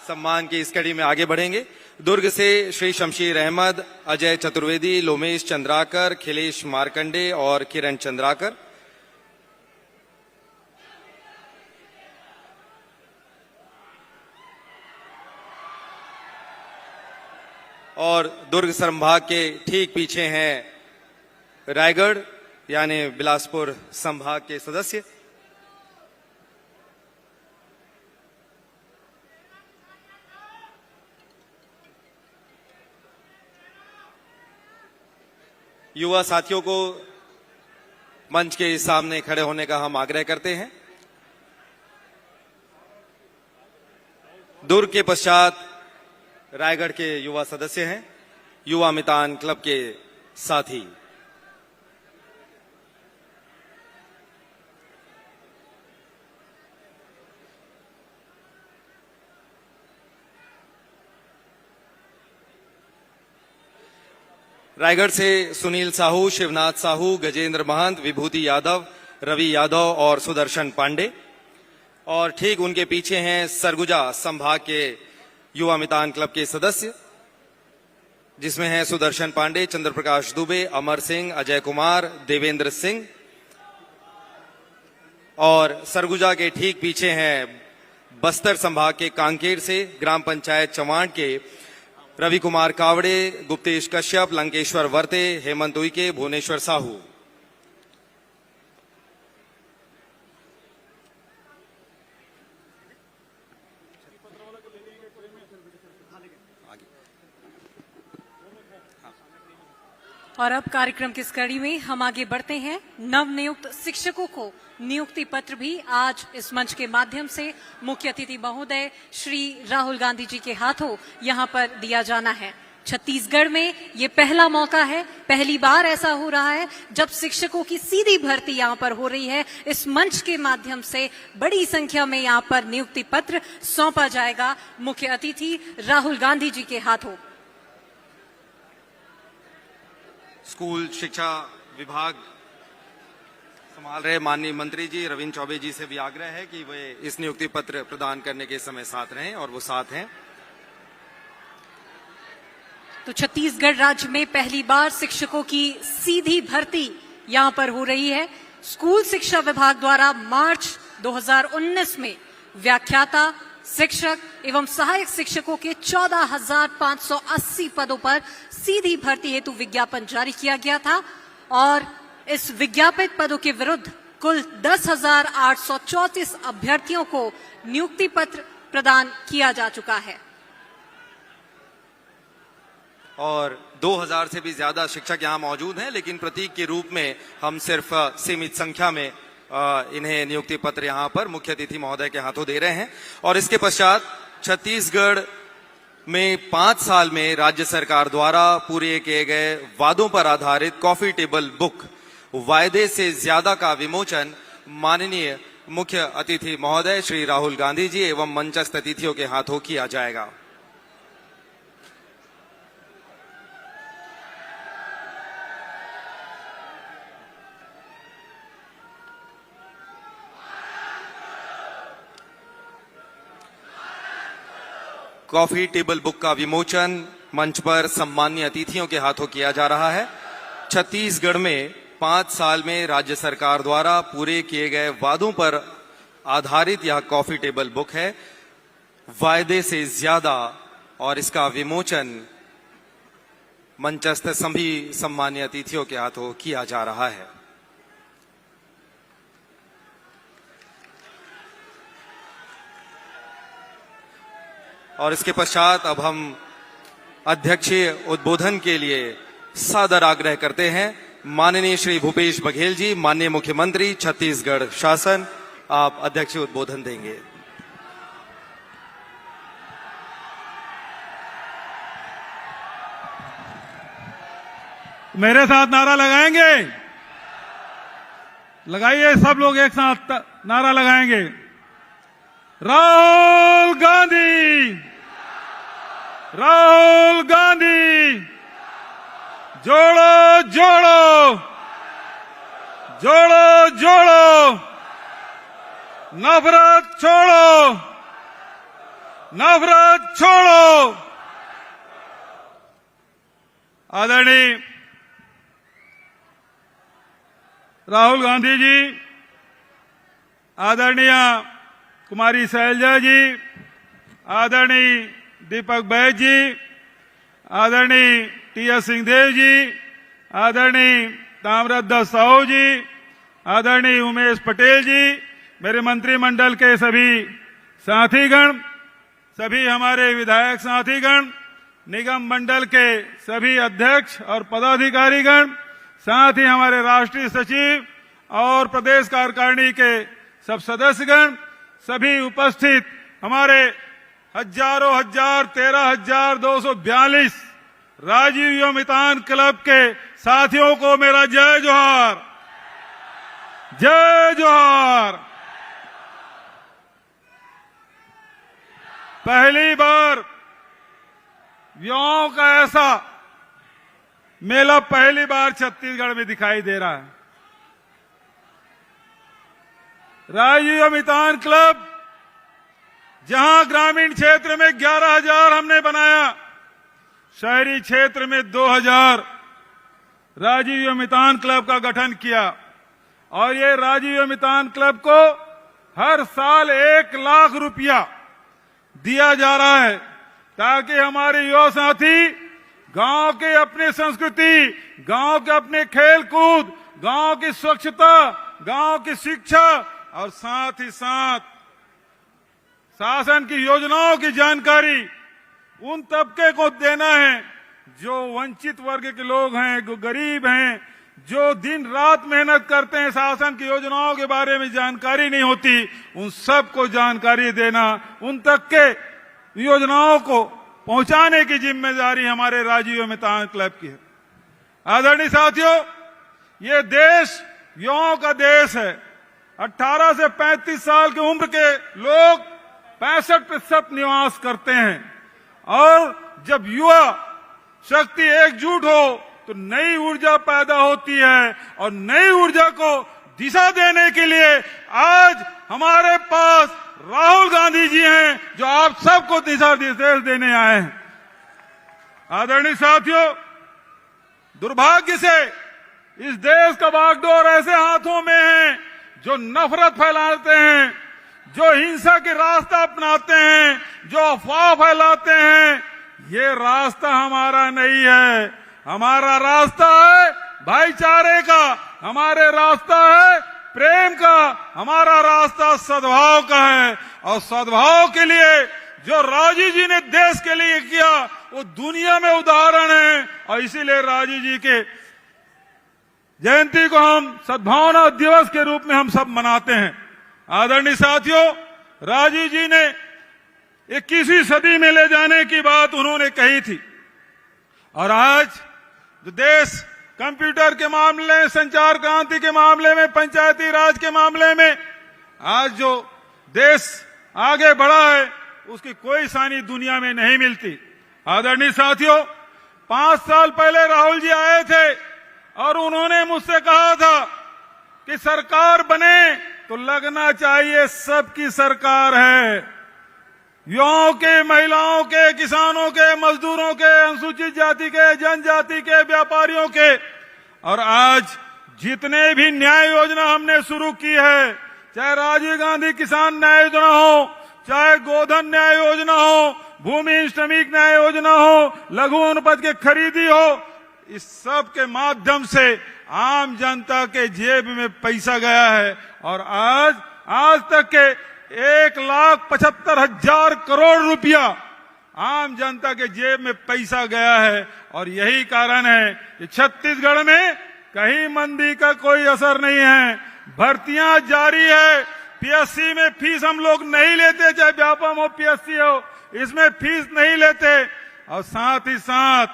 सम्मान की इस कड़ी में आगे बढ़ेंगे। दुर्ग से श्री शमशीर अहमद, अजय चतुर्वेदी, लोमेश चंद्राकर, खिलेश मार्कंडे और किरण चंद्राकर। और दुर्ग संभाग के ठीक पीछे हैं रायगढ़ यानी बिलासपुर संभाग के सदस्य। युवा साथियों को मंच के सामने खड़े होने का हम आग्रह करते हैं। दुर्ग के पश्चात रायगढ़ के युवा सदस्य हैं, युवा मितान क्लब के साथी। रायगढ़ से सुनील साहू, शिवनाथ साहू, गजेंद्र महंत, विभूति यादव, रवि यादव और सुदर्शन पांडे। और ठीक उनके पीछे हैं सरगुजा संभाग के युवा मितान क्लब के सदस्य, जिसमें हैं सुदर्शन पांडे, चंद्रप्रकाश दुबे, अमर सिंह, अजय कुमार, देवेंद्र सिंह। और सरगुजा के ठीक पीछे हैं बस्तर संभाग के कांकेर से ग्राम पंचायत चवाण के रवि कुमार कावड़े, गुप्तेश कश्यप, लंकेश्वर वर्ते, हेमंत उइके, भुवनेश्वर साहू। और अब कार्यक्रम की इस कड़ी में हम आगे बढ़ते हैं। नवनियुक्त शिक्षकों को नियुक्ति पत्र भी आज इस मंच के माध्यम से मुख्य अतिथि महोदय श्री राहुल गांधी जी के हाथों यहां पर दिया जाना है। छत्तीसगढ़ में ये पहला मौका है, पहली बार ऐसा हो रहा है जब शिक्षकों की सीधी भर्ती यहां पर हो रही है। इस मंच के माध्यम से बड़ी संख्या में यहां पर नियुक्ति पत्र सौंपा जाएगा मुख्य अतिथि राहुल गांधी जी के हाथों। स्कूल शिक्षा विभाग संभाल रहे माननीय मंत्री जी रविंद्र चौबे जी से भी आग्रह है कि वे इस नियुक्ति पत्र प्रदान करने के समय साथ रहें, और वो साथ हैं। तो छत्तीसगढ़ राज्य में पहली बार शिक्षकों की सीधी भर्ती यहां पर हो रही है। स्कूल शिक्षा विभाग द्वारा मार्च 2019 में व्याख्याता, शिक्षक एवं सहायक शिक्षकों के 14,580 पदों पर सीधी भर्ती हेतु विज्ञापन जारी किया गया था, और इस विज्ञापित पदों के विरुद्ध कुल 10,834 अभ्यर्थियों को नियुक्ति पत्र प्रदान किया जा चुका है। और 2000 से भी ज्यादा शिक्षक यहाँ मौजूद हैं, लेकिन प्रतीक के रूप में हम सिर्फ सीमित संख्या में इन्हें नियुक्ति पत्र यहाँ पर मुख्य अतिथि महोदय के हाथों दे रहे हैं। और इसके पश्चात छत्तीसगढ़ में 5 साल में राज्य सरकार द्वारा पूरे किए गए वादों पर आधारित कॉफी टेबल बुक वायदे से ज्यादा का विमोचन माननीय मुख्य अतिथि महोदय श्री राहुल गांधी जी एवं मंचस्थ अतिथियों के हाथों किया जाएगा। कॉफी टेबल बुक का विमोचन मंच पर सम्मानीय अतिथियों के हाथों किया जा रहा है। छत्तीसगढ़ में 5 साल में राज्य सरकार द्वारा पूरे किए गए वादों पर आधारित यह कॉफी टेबल बुक है, वायदे से ज्यादा, और इसका विमोचन मंचस्थ सभी सम्मानीय अतिथियों के हाथों किया जा रहा है। और इसके पश्चात अब हम अध्यक्षीय उद्बोधन के लिए सादर आग्रह करते हैं माननीय श्री भूपेश बघेल जी, माननीय मुख्यमंत्री छत्तीसगढ़ शासन, आप अध्यक्षीय उद्बोधन देंगे। मेरे साथ नारा लगाएंगे? लगाइए, सब लोग एक साथ नारा लगाएंगे। राहुल गांधी, राहुल गांधी, जोड़ो जोड़ो, जोड़ो जोड़ो, नफरत छोड़ो, नफरत छोड़ो। आदरणीय राहुल गांधी जी, आदरणीय कुमारी शैलजा जी, आदरणीय दीपक बैज जी, आदरणीय टी.एस. सिंहदेव जी, आदरणीय ताम्रध्वज साहू जी, आदरणीय उमेश पटेल जी, मेरे मंत्रिमंडल के सभी साथीगण, सभी हमारे विधायक साथीगण, निगम मंडल के सभी अध्यक्ष और पदाधिकारीगण, साथ ही हमारे राष्ट्रीय सचिव और प्रदेश कार्यकारिणी के सब सदस्यगण, सभी उपस्थित हमारे हजारों हजार 13,242 राजीव युवा मितान क्लब के साथियों को मेरा जय जोहार, जय जोहार। पहली बार युवाओं का ऐसा मेला पहली बार छत्तीसगढ़ में दिखाई दे रहा है। राजीव मितान क्लब, जहां ग्रामीण क्षेत्र में 11,000 हमने बनाया, शहरी क्षेत्र में 2,000 राजीव मितान क्लब का गठन किया, और ये राजीव मितान क्लब को हर साल 1 लाख रुपया दिया जा रहा है, ताकि हमारे युवा साथी गांव के अपनी संस्कृति, गांव के अपने खेल कूद, गांव की स्वच्छता, गांव की शिक्षा और साथ ही साथ शासन की योजनाओं की जानकारी उन तबके को देना है जो वंचित वर्ग के लोग हैं, जो गरीब हैं, जो दिन रात मेहनत करते हैं, शासन की योजनाओं के बारे में जानकारी नहीं होती, उन सबको जानकारी देना, उन तक के योजनाओं को पहुंचाने की जिम्मेदारी हमारे राजीव मेहता क्लब की है। आदरणीय साथियों, ये देश युवाओं का देश है। 18 से 35 साल की उम्र के लोग 65% निवास करते हैं, और जब युवा शक्ति एकजुट हो तो नई ऊर्जा पैदा होती है, और नई ऊर्जा को दिशा देने के लिए आज हमारे पास राहुल गांधी जी हैं, जो आप सबको दिशा निर्देश देने आए हैं। आदरणीय साथियों, दुर्भाग्य से इस देश का बागडोर ऐसे हाथों में है जो नफरत फैलाते हैं, जो हिंसा के रास्ता अपनाते हैं, जो अफवाह फैलाते हैं। ये रास्ता हमारा नहीं है। हमारा रास्ता है भाईचारे का, हमारे रास्ता है प्रेम का, हमारा रास्ता सद्भाव का है। और सद्भाव के लिए जो राजीव जी ने देश के लिए किया वो दुनिया में उदाहरण है, और इसीलिए राजीव जी के जयंती को हम सद्भावना दिवस के रूप में हम सब मनाते हैं। आदरणीय साथियों, राजीव जी ने 21वीं सदी में ले जाने की बात उन्होंने कही थी, और आज जो देश कंप्यूटर के मामले, संचार क्रांति के मामले में, पंचायती राज के मामले में आज जो देश आगे बढ़ा है, उसकी कोई सानी दुनिया में नहीं मिलती। आदरणीय साथियों, 5 साल पहले राहुल जी आए थे और उन्होंने मुझसे कहा था कि सरकार बने तो लगना चाहिए सबकी सरकार है, युवाओं के, महिलाओं के, किसानों के, मजदूरों के, अनुसूचित जाति के, जनजाति के, व्यापारियों के। और आज जितने भी न्याय योजना हमने शुरू की है, चाहे राजीव गांधी किसान न्याय योजना हो, चाहे गोधन न्याय योजना हो, भूमि श्रमिक न्याय योजना हो, लघु अनुपज के खरीदी हो, इस सब के माध्यम से आम जनता के जेब में पैसा गया है। और आज तक के 1,75,000 करोड़ रुपया आम जनता के जेब में पैसा गया है। और यही कारण है कि छत्तीसगढ़ में कहीं मंदी का कोई असर नहीं है, भर्तियां जारी है। पीएससी में फीस हम लोग नहीं लेते, चाहे व्यापम हो पीएससी हो, इसमें फीस नहीं लेते। और साथ ही साथ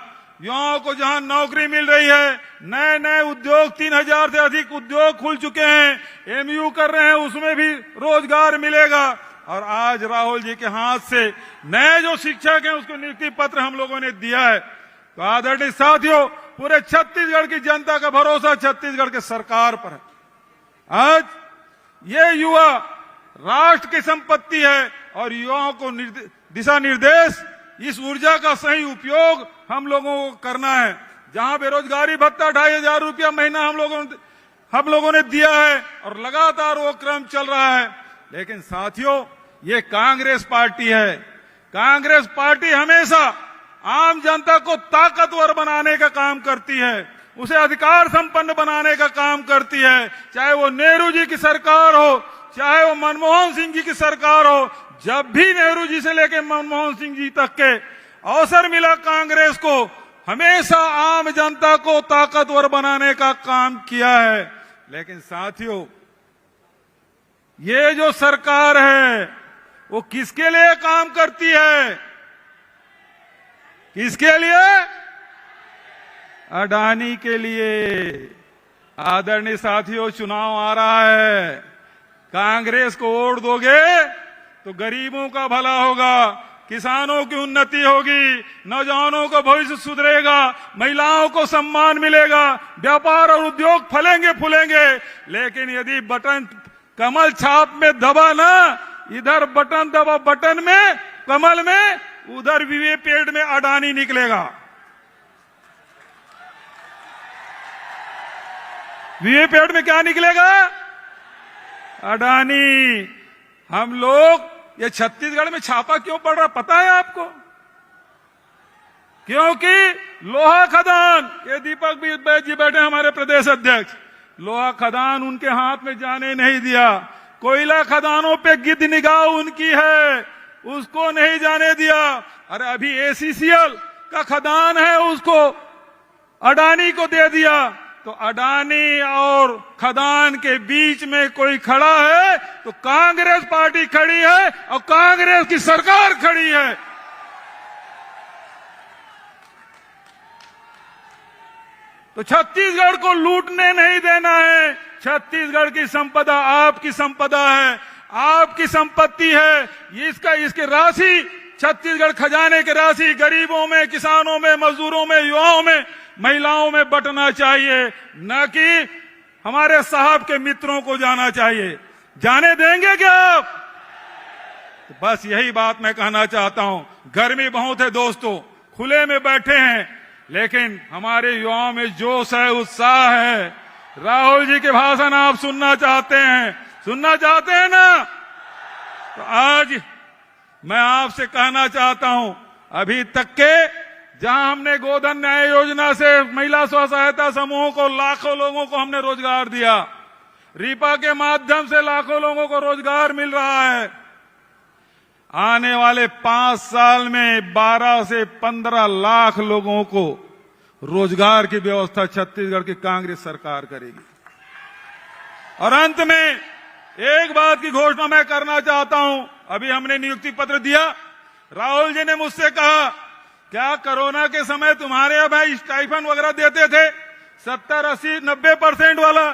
युवाओं को जहां नौकरी मिल रही है, नए नए उद्योग, 3,000 से अधिक उद्योग खुल चुके हैं, एमयू कर रहे हैं, उसमें भी रोजगार मिलेगा। और आज राहुल जी के हाथ से नए जो शिक्षक हैं उसको नियुक्ति पत्र हम लोगों ने दिया है। तो आदरणीय साथियों, पूरे छत्तीसगढ़ की जनता का भरोसा छत्तीसगढ़ के सरकार पर है। आज ये युवा राष्ट्र की संपत्ति है, और युवाओं को दिशा निर्देश, इस ऊर्जा का सही उपयोग हम लोगों को करना है। जहां बेरोजगारी भत्ता 2,500 रुपया महीना हम लोगों ने दिया है, और लगातार वो क्रम चल रहा है। लेकिन साथियों, ये कांग्रेस पार्टी है। कांग्रेस पार्टी हमेशा आम जनता को ताकतवर बनाने का काम करती है, उसे अधिकार संपन्न बनाने का काम करती है। चाहे वो नेहरू जी की सरकार हो, चाहे वो मनमोहन सिंह जी की सरकार हो, जब भी नेहरू जी से लेकर मनमोहन सिंह जी तक के अवसर मिला कांग्रेस को, हमेशा आम जनता को ताकतवर बनाने का काम किया है। लेकिन साथियों, ये जो सरकार है वो किसके लिए काम करती है? किसके लिए? अडानी के लिए। आदरणीय साथियों, चुनाव आ रहा है, कांग्रेस को वोट दोगे तो गरीबों का भला होगा, किसानों की उन्नति होगी, नौजवानों का भविष्य सुधरेगा, महिलाओं को सम्मान मिलेगा, व्यापार और उद्योग फलेंगे फूलेंगे। लेकिन यदि बटन कमल छाप में दबा ना, इधर बटन दबा बटन में, कमल में, उधर विवे पेड़ में अडानी निकलेगा। विवे पेड़ में क्या निकलेगा? अडानी। हम लोग ये छत्तीसगढ़ में छापा क्यों पड़ रहा पता है आपको? क्योंकि लोहा खदान, ये दीपक जी बैठे हमारे प्रदेश अध्यक्ष, लोहा खदान उनके हाथ में जाने नहीं दिया। कोयला खदानों पे गिद्ध निगाह उनकी है, उसको नहीं जाने दिया। अरे अभी एसीसीएल का खदान है उसको अडानी को दे दिया। तो अडानी और खदान के बीच में कोई खड़ा है तो कांग्रेस पार्टी खड़ी है और कांग्रेस की सरकार खड़ी है। तो छत्तीसगढ़ को लूटने नहीं देना है। छत्तीसगढ़ की संपदा आपकी संपदा है, आपकी संपत्ति है। इसकी राशि, छत्तीसगढ़ खजाने की राशि गरीबों में, किसानों में, मजदूरों में, युवाओं में, महिलाओं में बंटना चाहिए, न कि हमारे साहब के मित्रों को जाना चाहिए। जाने देंगे क्या आप? तो बस यही बात मैं कहना चाहता हूं। गर्मी बहुत है दोस्तों, खुले में बैठे हैं, लेकिन हमारे युवाओं में जोश है, उत्साह है। राहुल जी के भाषण आप सुनना चाहते हैं ना? तो आज मैं आपसे कहना चाहता हूं, अभी तक के जहां हमने गोधन न्याय योजना से महिला स्व सहायता समूहों को, लाखों लोगों को हमने रोजगार दिया। रीपा के माध्यम से लाखों लोगों को रोजगार मिल रहा है। आने वाले 5 साल में 12 से 15 लाख लोगों को रोजगार की व्यवस्था छत्तीसगढ़ की कांग्रेस सरकार करेगी। और अंत में एक बात की घोषणा मैं करना चाहता हूं। अभी हमने नियुक्ति पत्र दिया। राहुल जी ने मुझसे कहा, क्या कोरोना के समय तुम्हारे यहाँ भाई स्टाइफन वगैरह देते थे 70, 80, 90% वाला?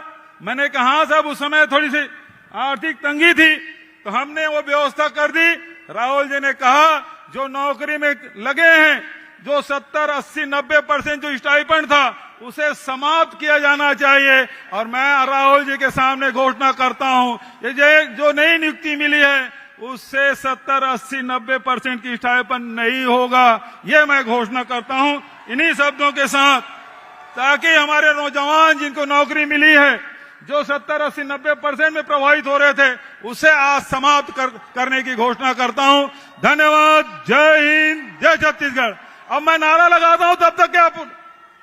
मैंने कहा साहब उस समय थोड़ी सी आर्थिक तंगी थी तो हमने वो व्यवस्था कर दी। राहुल जी ने कहा जो नौकरी में लगे हैं, जो 70, 80, 90% जो स्टाइपेंड था उसे समाप्त किया जाना चाहिए। और मैं राहुल जी के सामने घोषणा करता हूं, ये जो नई नियुक्ति मिली है उससे 70, 80, 90% की स्टाइपेंड नहीं होगा। ये मैं घोषणा करता हूं इन्हीं शब्दों के साथ, ताकि हमारे नौजवान जिनको नौकरी मिली है, जो 70, 80, 90% में प्रभावित हो रहे थे, उसे आज समाप्त करने की घोषणा करता हूं। धन्यवाद। जय हिंद, जय छत्तीसगढ़। अब मैं नारा लगाता हूं, तब तक के आप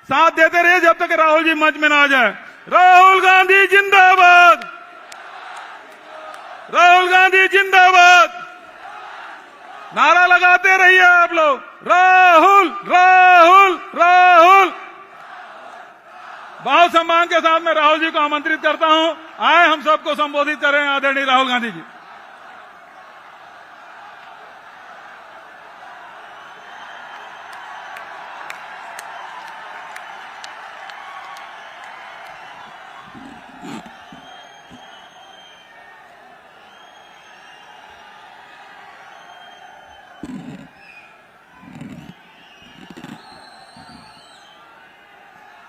साथ देते रहिए जब तक राहुल जी मंच में ना आ जाए। राहुल गांधी जिंदाबाद, राहुल गांधी जिंदाबाद। नारा लगाते रहिए आप लोग, राहुल राहुल राहुल। बहुत सम्मान के साथ मैं राहुल जी को आमंत्रित करता हूं, आए हम सबको संबोधित करें आदरणीय राहुल गांधी जी।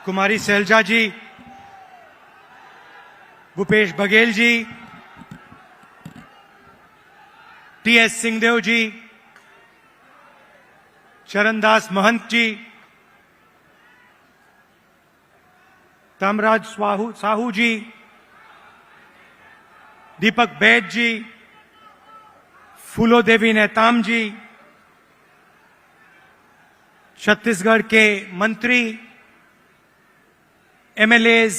कुमारी सैलजा जी, भूपेश बघेल जी, टीएस सिंहदेव जी, चरणदास महंत जी, तामराज साहू जी, दीपक बैद जी, फूलो देवी नेताम जी, छत्तीसगढ़ के मंत्री, एमएलएज,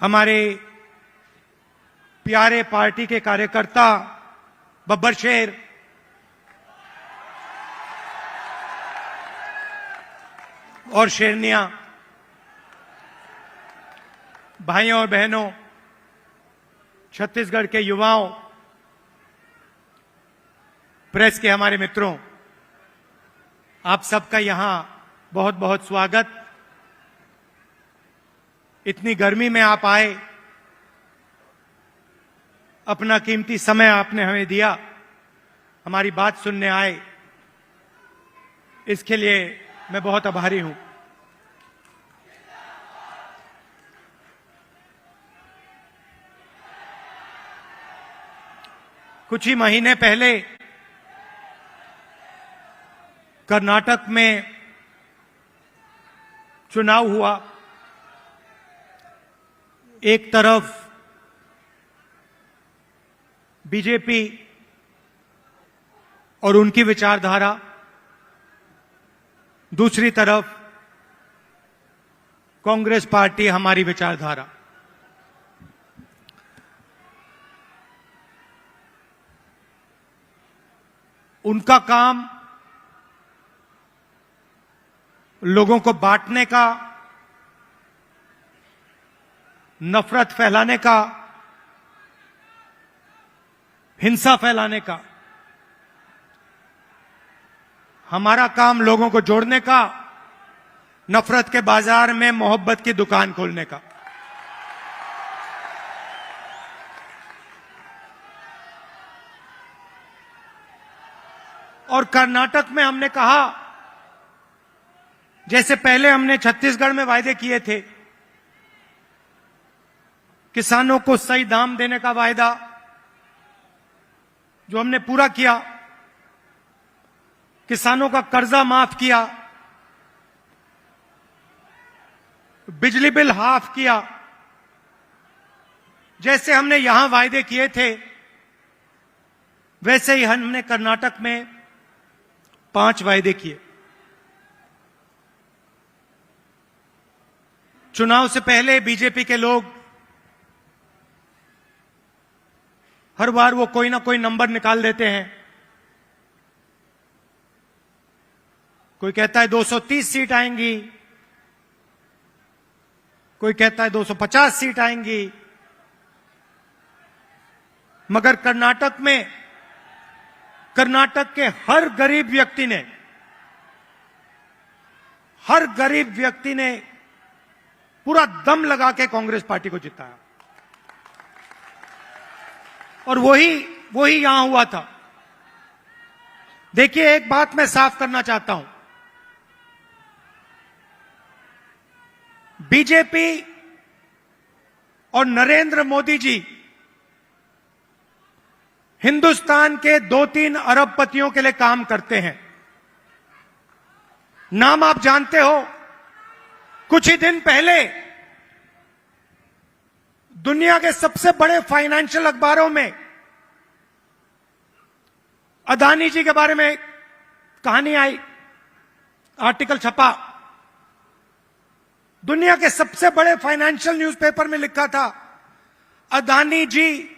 हमारे प्यारे पार्टी के कार्यकर्ता, बब्बर शेर, और शेरनियां, भाइयों और बहनों, छत्तीसगढ़ के युवाओं, प्रेस के हमारे मित्रों, आप सबका यहां बहुत बहुत स्वागत। इतनी गर्मी में आप आए, अपना कीमती समय आपने हमें दिया, हमारी बात सुनने आए, इसके लिए मैं बहुत आभारी हूं। कुछ ही महीने पहले कर्नाटक में चुनाव हुआ। एक तरफ बीजेपी और उनकी विचारधारा, दूसरी तरफ कांग्रेस पार्टी, हमारी विचारधारा। उनका काम लोगों को बांटने का, नफरत फैलाने का, हिंसा फैलाने का। हमारा काम लोगों को जोड़ने का, नफरत के बाजार में मोहब्बत की दुकान खोलने का। और कर्नाटक में हमने कहा, जैसे पहले हमने छत्तीसगढ़ में वायदे किए थे, किसानों को सही दाम देने का वायदा जो हमने पूरा किया, किसानों का कर्जा माफ किया, बिजली बिल हाफ किया, जैसे हमने यहां वायदे किए थे वैसे ही हमने कर्नाटक में 5 वायदे किए। चुनाव से पहले बीजेपी के लोग हर बार वो कोई ना कोई नंबर निकाल देते हैं। कोई कहता है 230 सीट आएंगी, कोई कहता है 250 सीट आएंगी, मगर कर्नाटक के हर गरीब व्यक्ति ने पूरा दम लगा के कांग्रेस पार्टी को जिताया। और वही यहां हुआ था। देखिए, एक बात मैं साफ करना चाहता हूं, बीजेपी और नरेंद्र मोदी जी हिंदुस्तान के 2-3 अरबपतियों के लिए काम करते हैं। नाम आप जानते हो। कुछ ही दिन पहले दुनिया के सबसे बड़े फाइनेंशियल अखबारों में अदानी जी के बारे में कहानी आई, आर्टिकल छपा। दुनिया के सबसे बड़े फाइनेंशियल न्यूज़पेपर में लिखा था, अदानी जी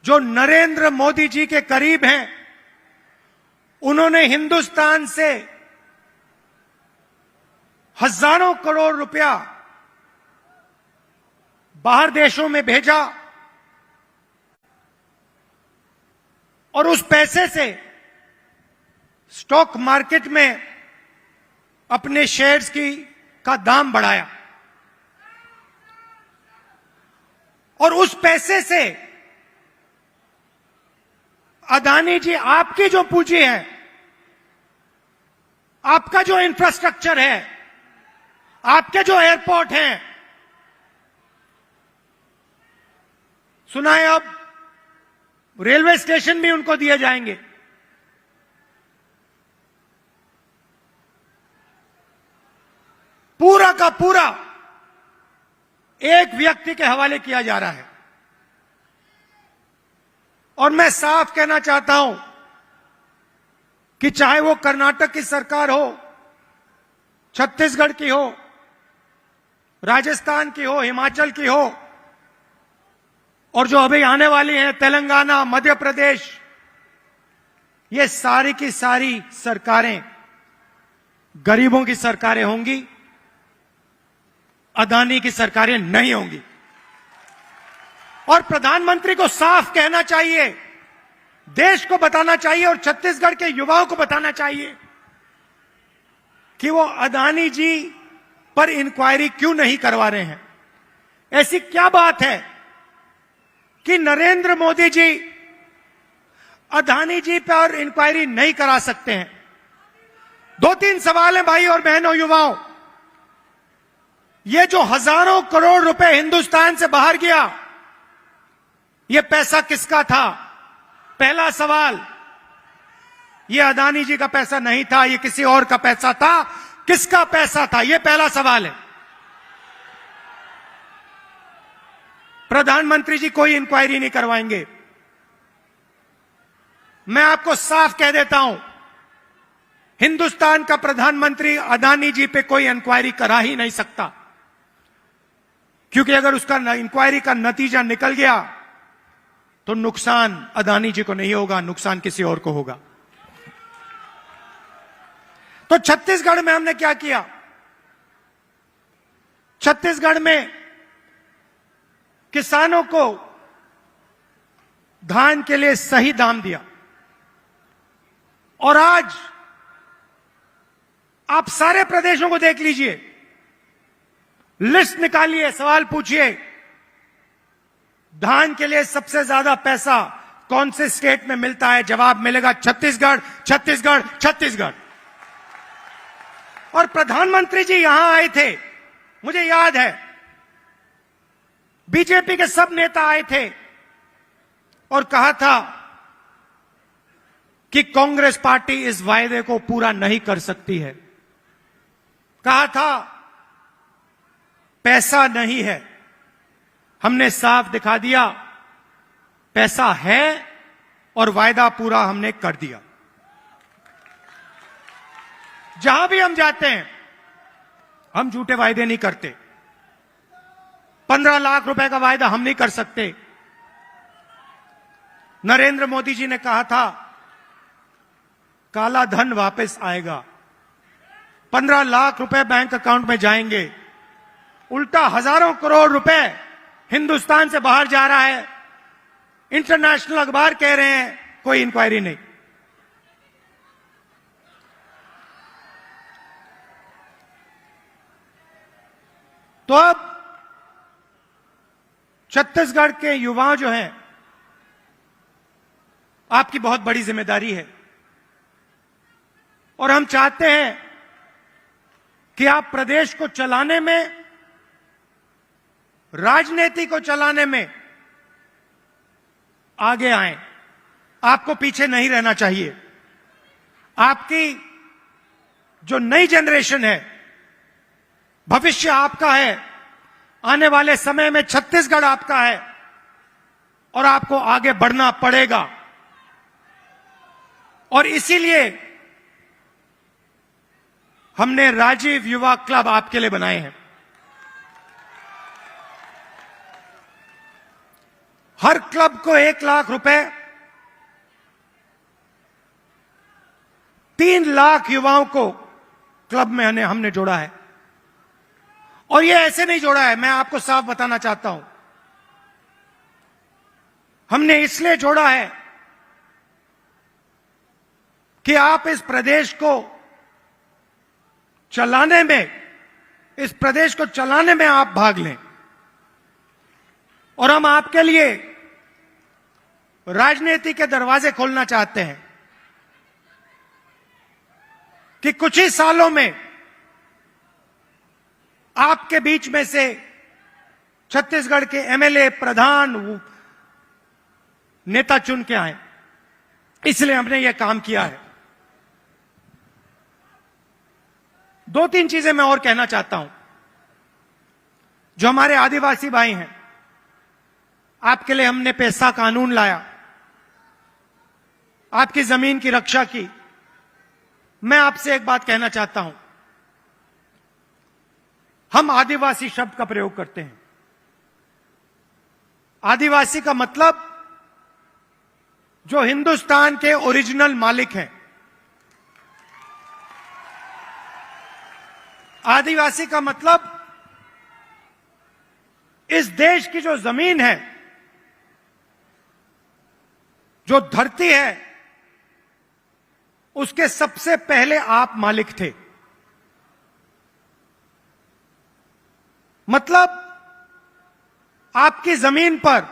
जो नरेंद्र मोदी जी के करीब हैं, उन्होंने हिंदुस्तान से हजारों करोड़ रुपया बाहर देशों में भेजा और उस पैसे से स्टॉक मार्केट में अपने शेयर्स का दाम बढ़ाया। और उस पैसे से अदानी जी आपकी जो पूंजी है, आपका जो इंफ्रास्ट्रक्चर है, आपके जो एयरपोर्ट हैं, सुना है अब रेलवे स्टेशन भी उनको दिए जाएंगे। पूरा का पूरा एक व्यक्ति के हवाले किया जा रहा है। और मैं साफ कहना चाहता हूं कि चाहे वो कर्नाटक की सरकार हो, छत्तीसगढ़ की हो, राजस्थान की हो, हिमाचल की हो, और जो अभी आने वाली हैं तेलंगाना, मध्य प्रदेश, ये सारी की सारी सरकारें गरीबों की सरकारें होंगी, अदानी की सरकारें नहीं होंगी। और प्रधानमंत्री को साफ कहना चाहिए, देश को बताना चाहिए और छत्तीसगढ़ के युवाओं को बताना चाहिए कि वो अदानी जी पर इंक्वायरी क्यों नहीं करवा रहे हैं। ऐसी क्या बात है कि नरेंद्र मोदी जी अदानी जी पर इंक्वायरी नहीं करा सकते हैं? 2-3 सवाल हैं भाई और बहनों, युवाओं। ये जो हजारों करोड़ रुपए हिंदुस्तान से बाहर गया, ये पैसा किसका था? पहला सवाल, ये अदानी जी का पैसा नहीं था, ये किसी और का पैसा था। किसका पैसा था? ये पहला सवाल है। प्रधानमंत्री जी कोई इंक्वायरी नहीं करवाएंगे। मैं आपको साफ कह देता हूं, हिंदुस्तान का प्रधानमंत्री अदानी जी पे कोई इंक्वायरी करा ही नहीं सकता, क्योंकि अगर उसका इंक्वायरी का नतीजा निकल गया तो नुकसान अदानी जी को नहीं होगा, नुकसान किसी और को होगा। तो छत्तीसगढ़ में हमने क्या किया? छत्तीसगढ़ में किसानों को धान के लिए सही दाम दिया। और आज आप सारे प्रदेशों को देख लीजिए, लिस्ट निकालिए, सवाल पूछिए, धान के लिए सबसे ज्यादा पैसा कौन से स्टेट में मिलता है? जवाब मिलेगा छत्तीसगढ़, छत्तीसगढ़, छत्तीसगढ़। और प्रधानमंत्री जी यहां आए थे, मुझे याद है, बीजेपी के सब नेता आए थे और कहा था कि कांग्रेस पार्टी इस वायदे को पूरा नहीं कर सकती है। कहा था पैसा नहीं है। हमने साफ दिखा दिया, पैसा है और वायदा पूरा हमने कर दिया। जहां भी हम जाते हैं, हम झूठे वायदे नहीं करते। 15 लाख रुपए का वायदा हम नहीं कर सकते। नरेंद्र मोदी जी ने कहा था काला धन वापस आएगा, 15 लाख रुपए बैंक अकाउंट में जाएंगे। उल्टा हजारों करोड़ रुपए हिंदुस्तान से बाहर जा रहा है। इंटरनेशनल अखबार कह रहे हैं कोई इंक्वायरी नहीं। तो अब छत्तीसगढ़ के युवा जो हैं, आपकी बहुत बड़ी जिम्मेदारी है और हम चाहते हैं कि आप प्रदेश को चलाने में, राजनीति को चलाने में आगे आएं। आपको पीछे नहीं रहना चाहिए। आपकी जो नई जनरेशन है, भविष्य आपका है। आने वाले समय में छत्तीसगढ़ आपका है और आपको आगे बढ़ना पड़ेगा। और इसीलिए हमने राजीव युवा क्लब आपके लिए बनाए हैं। हर क्लब को 1 लाख रुपए, 3 लाख युवाओं को क्लब में हमने जोड़ा है। और ये ऐसे नहीं जोड़ा है, मैं आपको साफ बताना चाहता हूं। हमने इसलिए जोड़ा है कि आप इस प्रदेश को चलाने में आप भाग लें। और हम आपके लिए राजनीति के दरवाजे खोलना चाहते हैं कि कुछ ही सालों में आपके बीच में से छत्तीसगढ़ के एमएलए, प्रधान, नेता चुन के आए। इसलिए हमने यह काम किया है। 2-3 चीजें मैं और कहना चाहता हूं। जो हमारे आदिवासी भाई हैं, आपके लिए हमने पैसा कानून लाया, आपकी जमीन की रक्षा की। मैं आपसे एक बात कहना चाहता हूं। हम आदिवासी शब्द का प्रयोग करते हैं। आदिवासी का मतलब जो हिंदुस्तान के ओरिजिनल मालिक हैं। आदिवासी का मतलब इस देश की जो जमीन है, जो धरती है, उसके सबसे पहले आप मालिक थे। मतलब आपकी जमीन पर,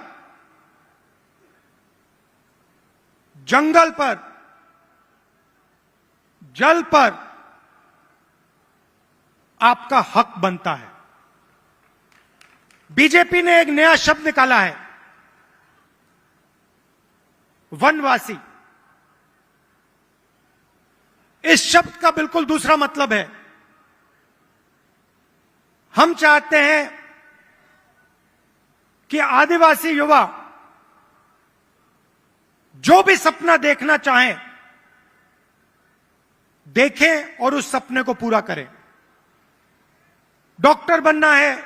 जंगल पर, जल पर आपका हक बनता है। बीजेपी ने एक नया शब्द निकाला है, वनवासी। इस शब्द का बिल्कुल दूसरा मतलब है। हम चाहते हैं कि आदिवासी युवा जो भी सपना देखना चाहें, देखें और उस सपने को पूरा करें। डॉक्टर बनना है,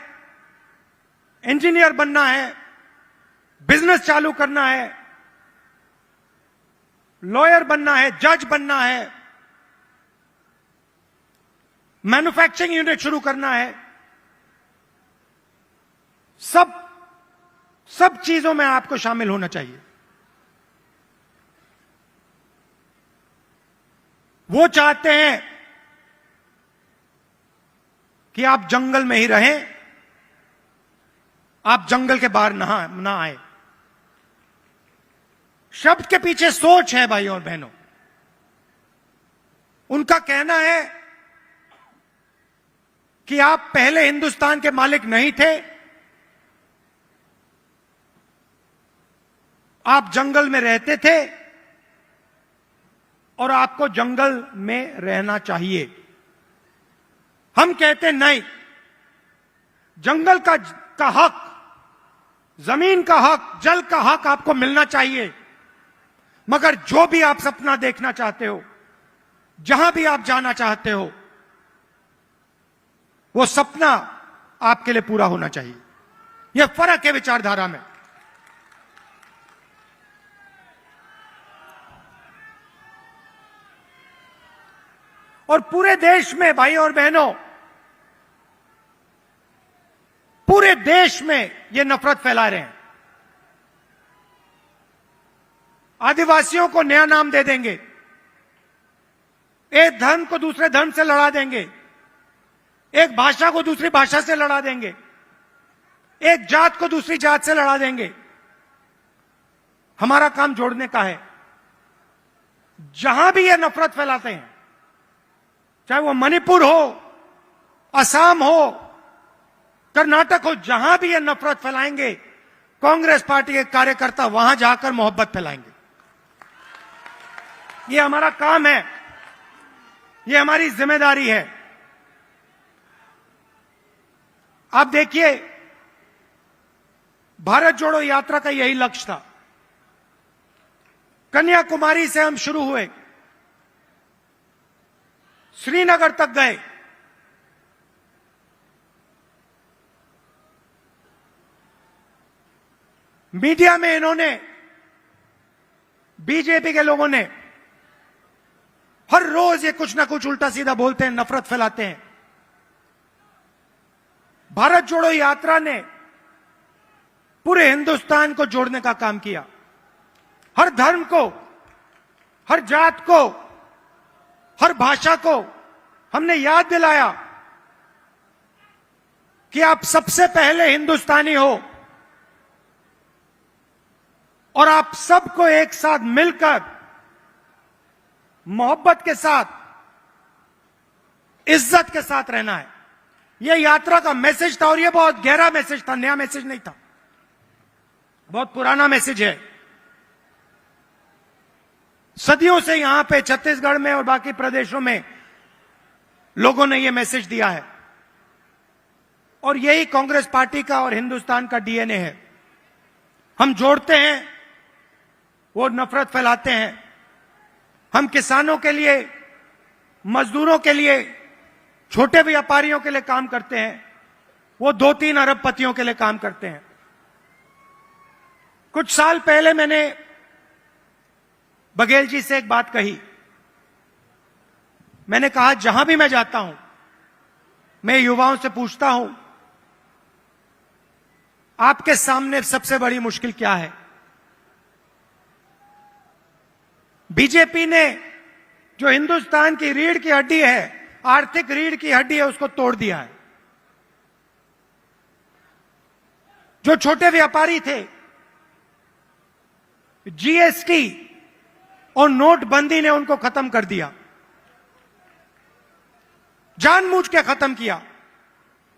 इंजीनियर बनना है, बिजनेस चालू करना है, लॉयर बनना है, जज बनना है, मैन्युफैक्चरिंग यूनिट शुरू करना है, सब चीजों में आपको शामिल होना चाहिए। वो चाहते हैं कि आप जंगल में ही रहें, आप जंगल के बाहर ना आए। शब्द के पीछे सोच है भाइयों और बहनों। उनका कहना है कि आप पहले हिंदुस्तान के मालिक नहीं थे, आप जंगल में रहते थे और आपको जंगल में रहना चाहिए। हम कहते नहीं, जंगल का हक, जमीन का हक, जल का हक आपको मिलना चाहिए, मगर जो भी आप सपना देखना चाहते हो, जहां भी आप जाना चाहते हो, वो सपना आपके लिए पूरा होना चाहिए। यह फर्क है विचारधारा में। और पूरे देश में भाई और बहनों, पूरे देश में ये नफरत फैला रहे हैं। आदिवासियों को नया नाम दे देंगे, एक धर्म को दूसरे धर्म से लड़ा देंगे, एक भाषा को दूसरी भाषा से लड़ा देंगे, एक जात को दूसरी जात से लड़ा देंगे। हमारा काम जोड़ने का है। जहां भी ये नफरत फैलाते हैं, चाहे वो मणिपुर हो, असम हो, कर्नाटक हो, जहां भी ये नफरत फैलाएंगे, कांग्रेस पार्टी के कार्यकर्ता वहां जाकर मोहब्बत फैलाएंगे। ये हमारा काम है, ये हमारी जिम्मेदारी है। आप देखिए, भारत जोड़ो यात्रा का यही लक्ष्य था। कन्याकुमारी से हम शुरू हुए, श्रीनगर तक गए, मीडिया में इन्होंने, बीजेपी के लोगों ने हर रोज ये कुछ ना कुछ उल्टा सीधा बोलते हैं, नफरत फैलाते हैं। भारत जोड़ो यात्रा ने पूरे हिंदुस्तान को जोड़ने का काम किया। हर धर्म को, हर जात को, हर भाषा को हमने याद दिलाया कि आप सबसे पहले हिंदुस्तानी हो और आप सबको एक साथ मिलकर मोहब्बत के साथ, इज्जत के साथ रहना है। यह यात्रा का मैसेज था और यह बहुत गहरा मैसेज था, नया मैसेज नहीं था, बहुत पुराना मैसेज है। सदियों से यहां पे छत्तीसगढ़ में और बाकी प्रदेशों में लोगों ने यह मैसेज दिया है और यही कांग्रेस पार्टी का और हिंदुस्तान का डीएनए है। हम जोड़ते हैं, वो नफरत फैलाते हैं। हम किसानों के लिए, मजदूरों के लिए, छोटे व्यापारियों के लिए काम करते हैं, वो 2-3 अरबपतियों के लिए काम करते हैं। कुछ साल पहले मैंने बघेल जी से एक बात कही। मैंने कहा, जहां भी मैं जाता हूं, मैं युवाओं से पूछता हूं, आपके सामने सबसे बड़ी मुश्किल क्या है? बीजेपी ने जो हिंदुस्तान की रीढ़ की हड्डी है, आर्थिक रीढ़ की हड्डी है, उसको तोड़ दिया है। जो छोटे व्यापारी थे, जीएसटी और नोटबंदी ने उनको खत्म कर दिया, जानबूझ के खत्म किया।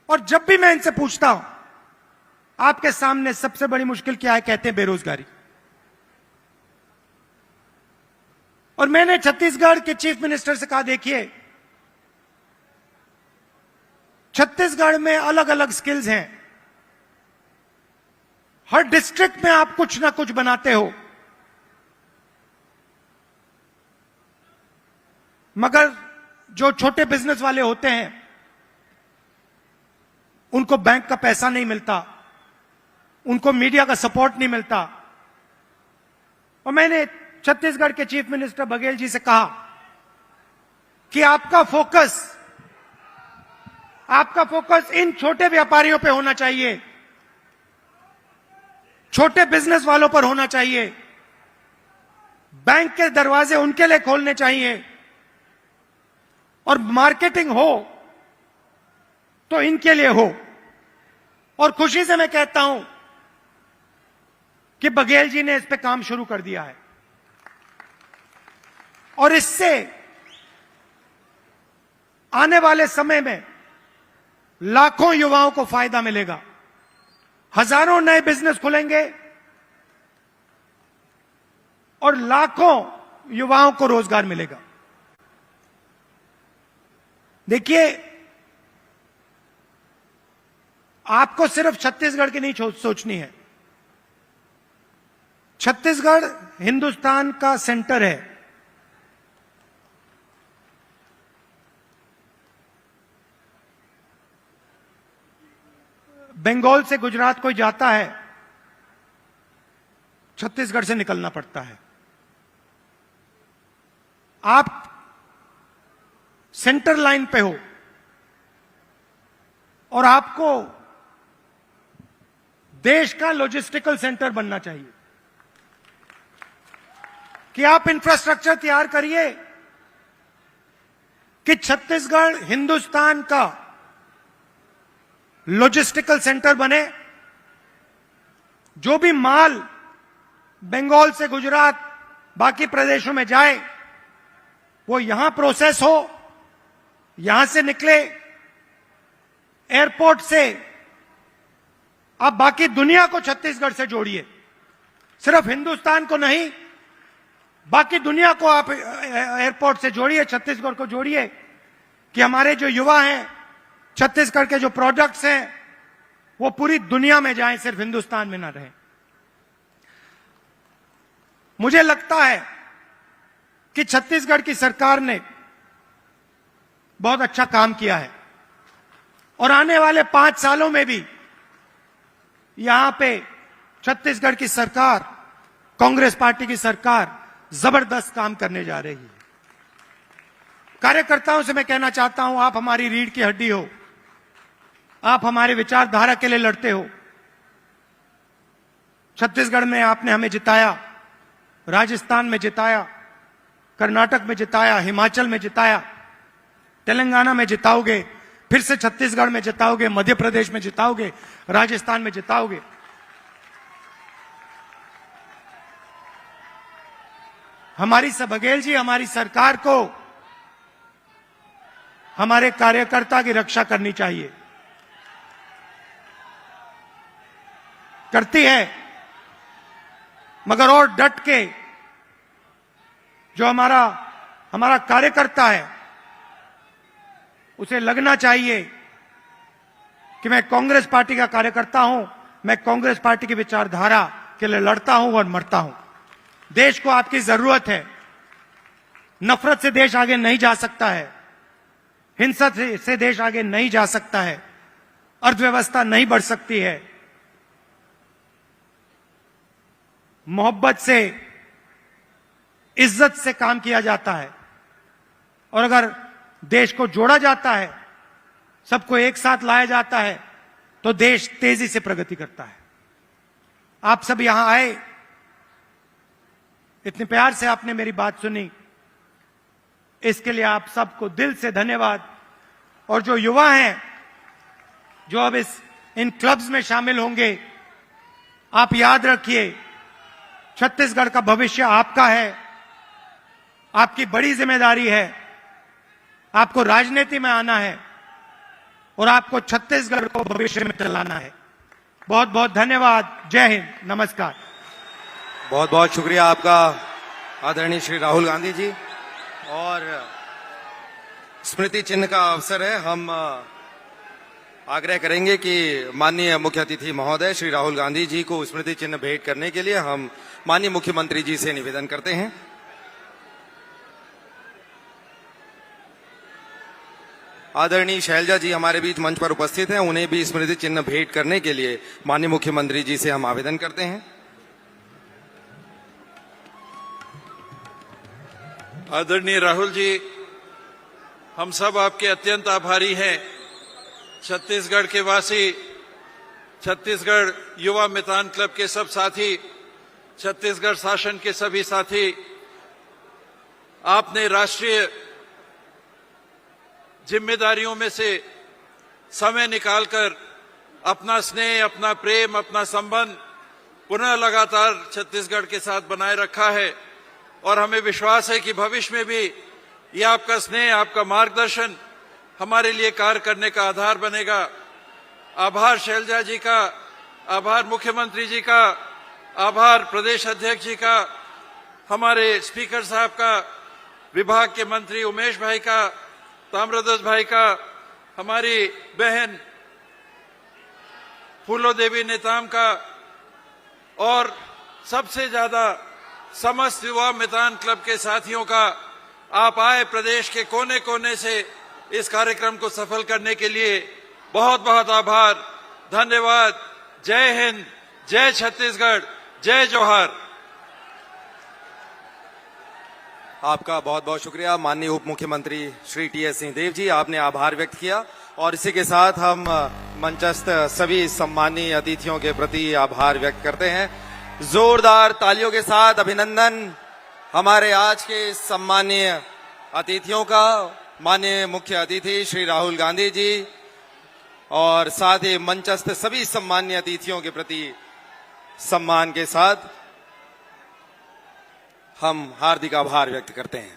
और जब भी मैं इनसे पूछता हूं, आपके सामने सबसे बड़ी मुश्किल क्या है, कहते हैं बेरोजगारी। और मैंने छत्तीसगढ़ के चीफ मिनिस्टर से कहा, देखिए, छत्तीसगढ़ में अलग अलग स्किल्स हैं, हर डिस्ट्रिक्ट में आप कुछ ना कुछ बनाते हो, मगर जो छोटे बिजनेस वाले होते हैं उनको बैंक का पैसा नहीं मिलता, उनको मीडिया का सपोर्ट नहीं मिलता। और मैंने छत्तीसगढ़ के चीफ मिनिस्टर बघेल जी से कहा कि आपका फोकस आपका फोकस इन छोटे व्यापारियों पे होना चाहिए, छोटे बिजनेस वालों पर होना चाहिए। बैंक के दरवाजे उनके लिए खोलने चाहिए, और मार्केटिंग हो तो इनके लिए हो। और खुशी से मैं कहता हूं कि बघेल जी ने इस पे काम शुरू कर दिया है, और इससे आने वाले समय में लाखों युवाओं को फायदा मिलेगा, हजारों नए बिजनेस खुलेंगे और लाखों युवाओं को रोजगार मिलेगा। देखिए, आपको सिर्फ छत्तीसगढ़ की नहीं सोचनी है। छत्तीसगढ़ हिंदुस्तान का सेंटर है। बंगाल से गुजरात कोई जाता है, छत्तीसगढ़ से निकलना पड़ता है। आप सेंटर लाइन पे हो और आपको देश का लॉजिस्टिकल सेंटर बनना चाहिए कि आप इंफ्रास्ट्रक्चर तैयार करिए कि छत्तीसगढ़ हिंदुस्तान का लॉजिस्टिकल सेंटर बने। जो भी माल बंगाल से गुजरात बाकी प्रदेशों में जाए वो यहां प्रोसेस हो, यहां से निकले, एयरपोर्ट से आप बाकी दुनिया को छत्तीसगढ़ से जोड़िए। सिर्फ हिंदुस्तान को नहीं, बाकी दुनिया को आप एयरपोर्ट से जोड़िए, छत्तीसगढ़ को जोड़िए कि हमारे जो युवा हैं, छत्तीसगढ़ के जो प्रोडक्ट्स हैं वो पूरी दुनिया में जाएं, सिर्फ हिंदुस्तान में ना रहें। मुझे लगता है कि छत्तीसगढ़ की सरकार ने बहुत अच्छा काम किया है और आने वाले 5 सालों में भी यहां पे छत्तीसगढ़ की सरकार, कांग्रेस पार्टी की सरकार जबरदस्त काम करने जा रही है। कार्यकर्ताओं से मैं कहना चाहता हूं, आप हमारी रीढ़ की हड्डी हो, आप हमारे विचारधारा के लिए लड़ते हो। छत्तीसगढ़ में आपने हमें जिताया, राजस्थान में जिताया, कर्नाटक में जिताया, हिमाचल में जिताया, तेलंगाना में जिताओगे, फिर से छत्तीसगढ़ में जिताओगे, मध्य प्रदेश में जिताओगे, राजस्थान में जिताओगे। हमारी बघेल जी, हमारी सरकार को हमारे कार्यकर्ता की रक्षा करनी चाहिए, करती है, मगर और डट के जो हमारा कार्यकर्ता है उसे लगना चाहिए कि मैं कांग्रेस पार्टी का कार्यकर्ता हूं, मैं कांग्रेस पार्टी की विचारधारा के लिए लड़ता हूं और मरता हूं। देश को आपकी जरूरत है। नफरत से देश आगे नहीं जा सकता है, हिंसा से देश आगे नहीं जा सकता है, अर्थव्यवस्था नहीं बढ़ सकती है। मोहब्बत से, इज्जत से काम किया जाता है, और अगर देश को जोड़ा जाता है, सबको एक साथ लाया जाता है, तो देश तेजी से प्रगति करता है। आप सब यहां आए, इतने प्यार से आपने मेरी बात सुनी, इसके लिए आप सबको दिल से धन्यवाद। और जो युवा हैं, जो अब इन क्लब्स में शामिल होंगे, आप याद रखिए, छत्तीसगढ़ का भविष्य आपका है, आपकी बड़ी जिम्मेदारी है। आपको राजनीति में आना है और आपको छत्तीसगढ़ को भविष्य में चलाना है। बहुत बहुत धन्यवाद। जय हिंद, नमस्कार। बहुत बहुत शुक्रिया आपका आदरणीय श्री राहुल गांधी जी। और स्मृति चिन्ह का अवसर है, हम आग्रह करेंगे कि माननीय मुख्य अतिथि महोदय श्री राहुल गांधी जी को स्मृति चिन्ह भेंट करने के लिए हम माननीय मुख्यमंत्री जी से निवेदन करते हैं। आदरणीय शैलजा जी हमारे बीच मंच पर उपस्थित हैं, उन्हें भी स्मृति चिन्ह भेंट करने के लिए माननीय मुख्यमंत्री जी से हम आवेदन करते हैं। आदरणीय राहुल जी, हम सब आपके अत्यंत आभारी हैं छत्तीसगढ़ के वासी, छत्तीसगढ़ युवा मितान क्लब के सब साथी, छत्तीसगढ़ शासन के सभी साथी, आपने राष्ट्रीय जिम्मेदारियों में से समय निकालकर अपना स्नेह, अपना प्रेम, अपना संबंध पुनः लगातार छत्तीसगढ़ के साथ बनाए रखा है और हमें विश्वास है कि भविष्य में भी ये आपका स्नेह, आपका मार्गदर्शन हमारे लिए कार्य करने का आधार बनेगा। आभार शैलजा जी का, आभार मुख्यमंत्री जी का, आभार प्रदेश अध्यक्ष जी का, हमारे स्पीकर साहब का, विभाग के मंत्री उमेश भाई का, ताम्रध्वज भाई का, हमारी बहन फूलो देवी नेताम का और सबसे ज्यादा समस्त युवा मितान क्लब के साथियों का। आप आए प्रदेश के कोने कोने से इस कार्यक्रम को सफल करने के लिए बहुत बहुत आभार, धन्यवाद। जय हिंद, जय छत्तीसगढ़, जय जोहार। आपका बहुत बहुत शुक्रिया माननीय उप मुख्यमंत्री श्री टीएस सिंहदेव जी, आपने आभार व्यक्त किया और इसी के साथ हम मंचस्थ सभी सम्मानीय अतिथियों के प्रति आभार व्यक्त करते हैं। जोरदार तालियों के साथ अभिनंदन हमारे आज के सम्मानीय अतिथियों का, माननीय मुख्य अतिथि श्री राहुल गांधी जी और साथ ही मंचस्थ सभी सम्मानीय अतिथियों के प्रति सम्मान के साथ हम हार्दिक आभार व्यक्त करते हैं।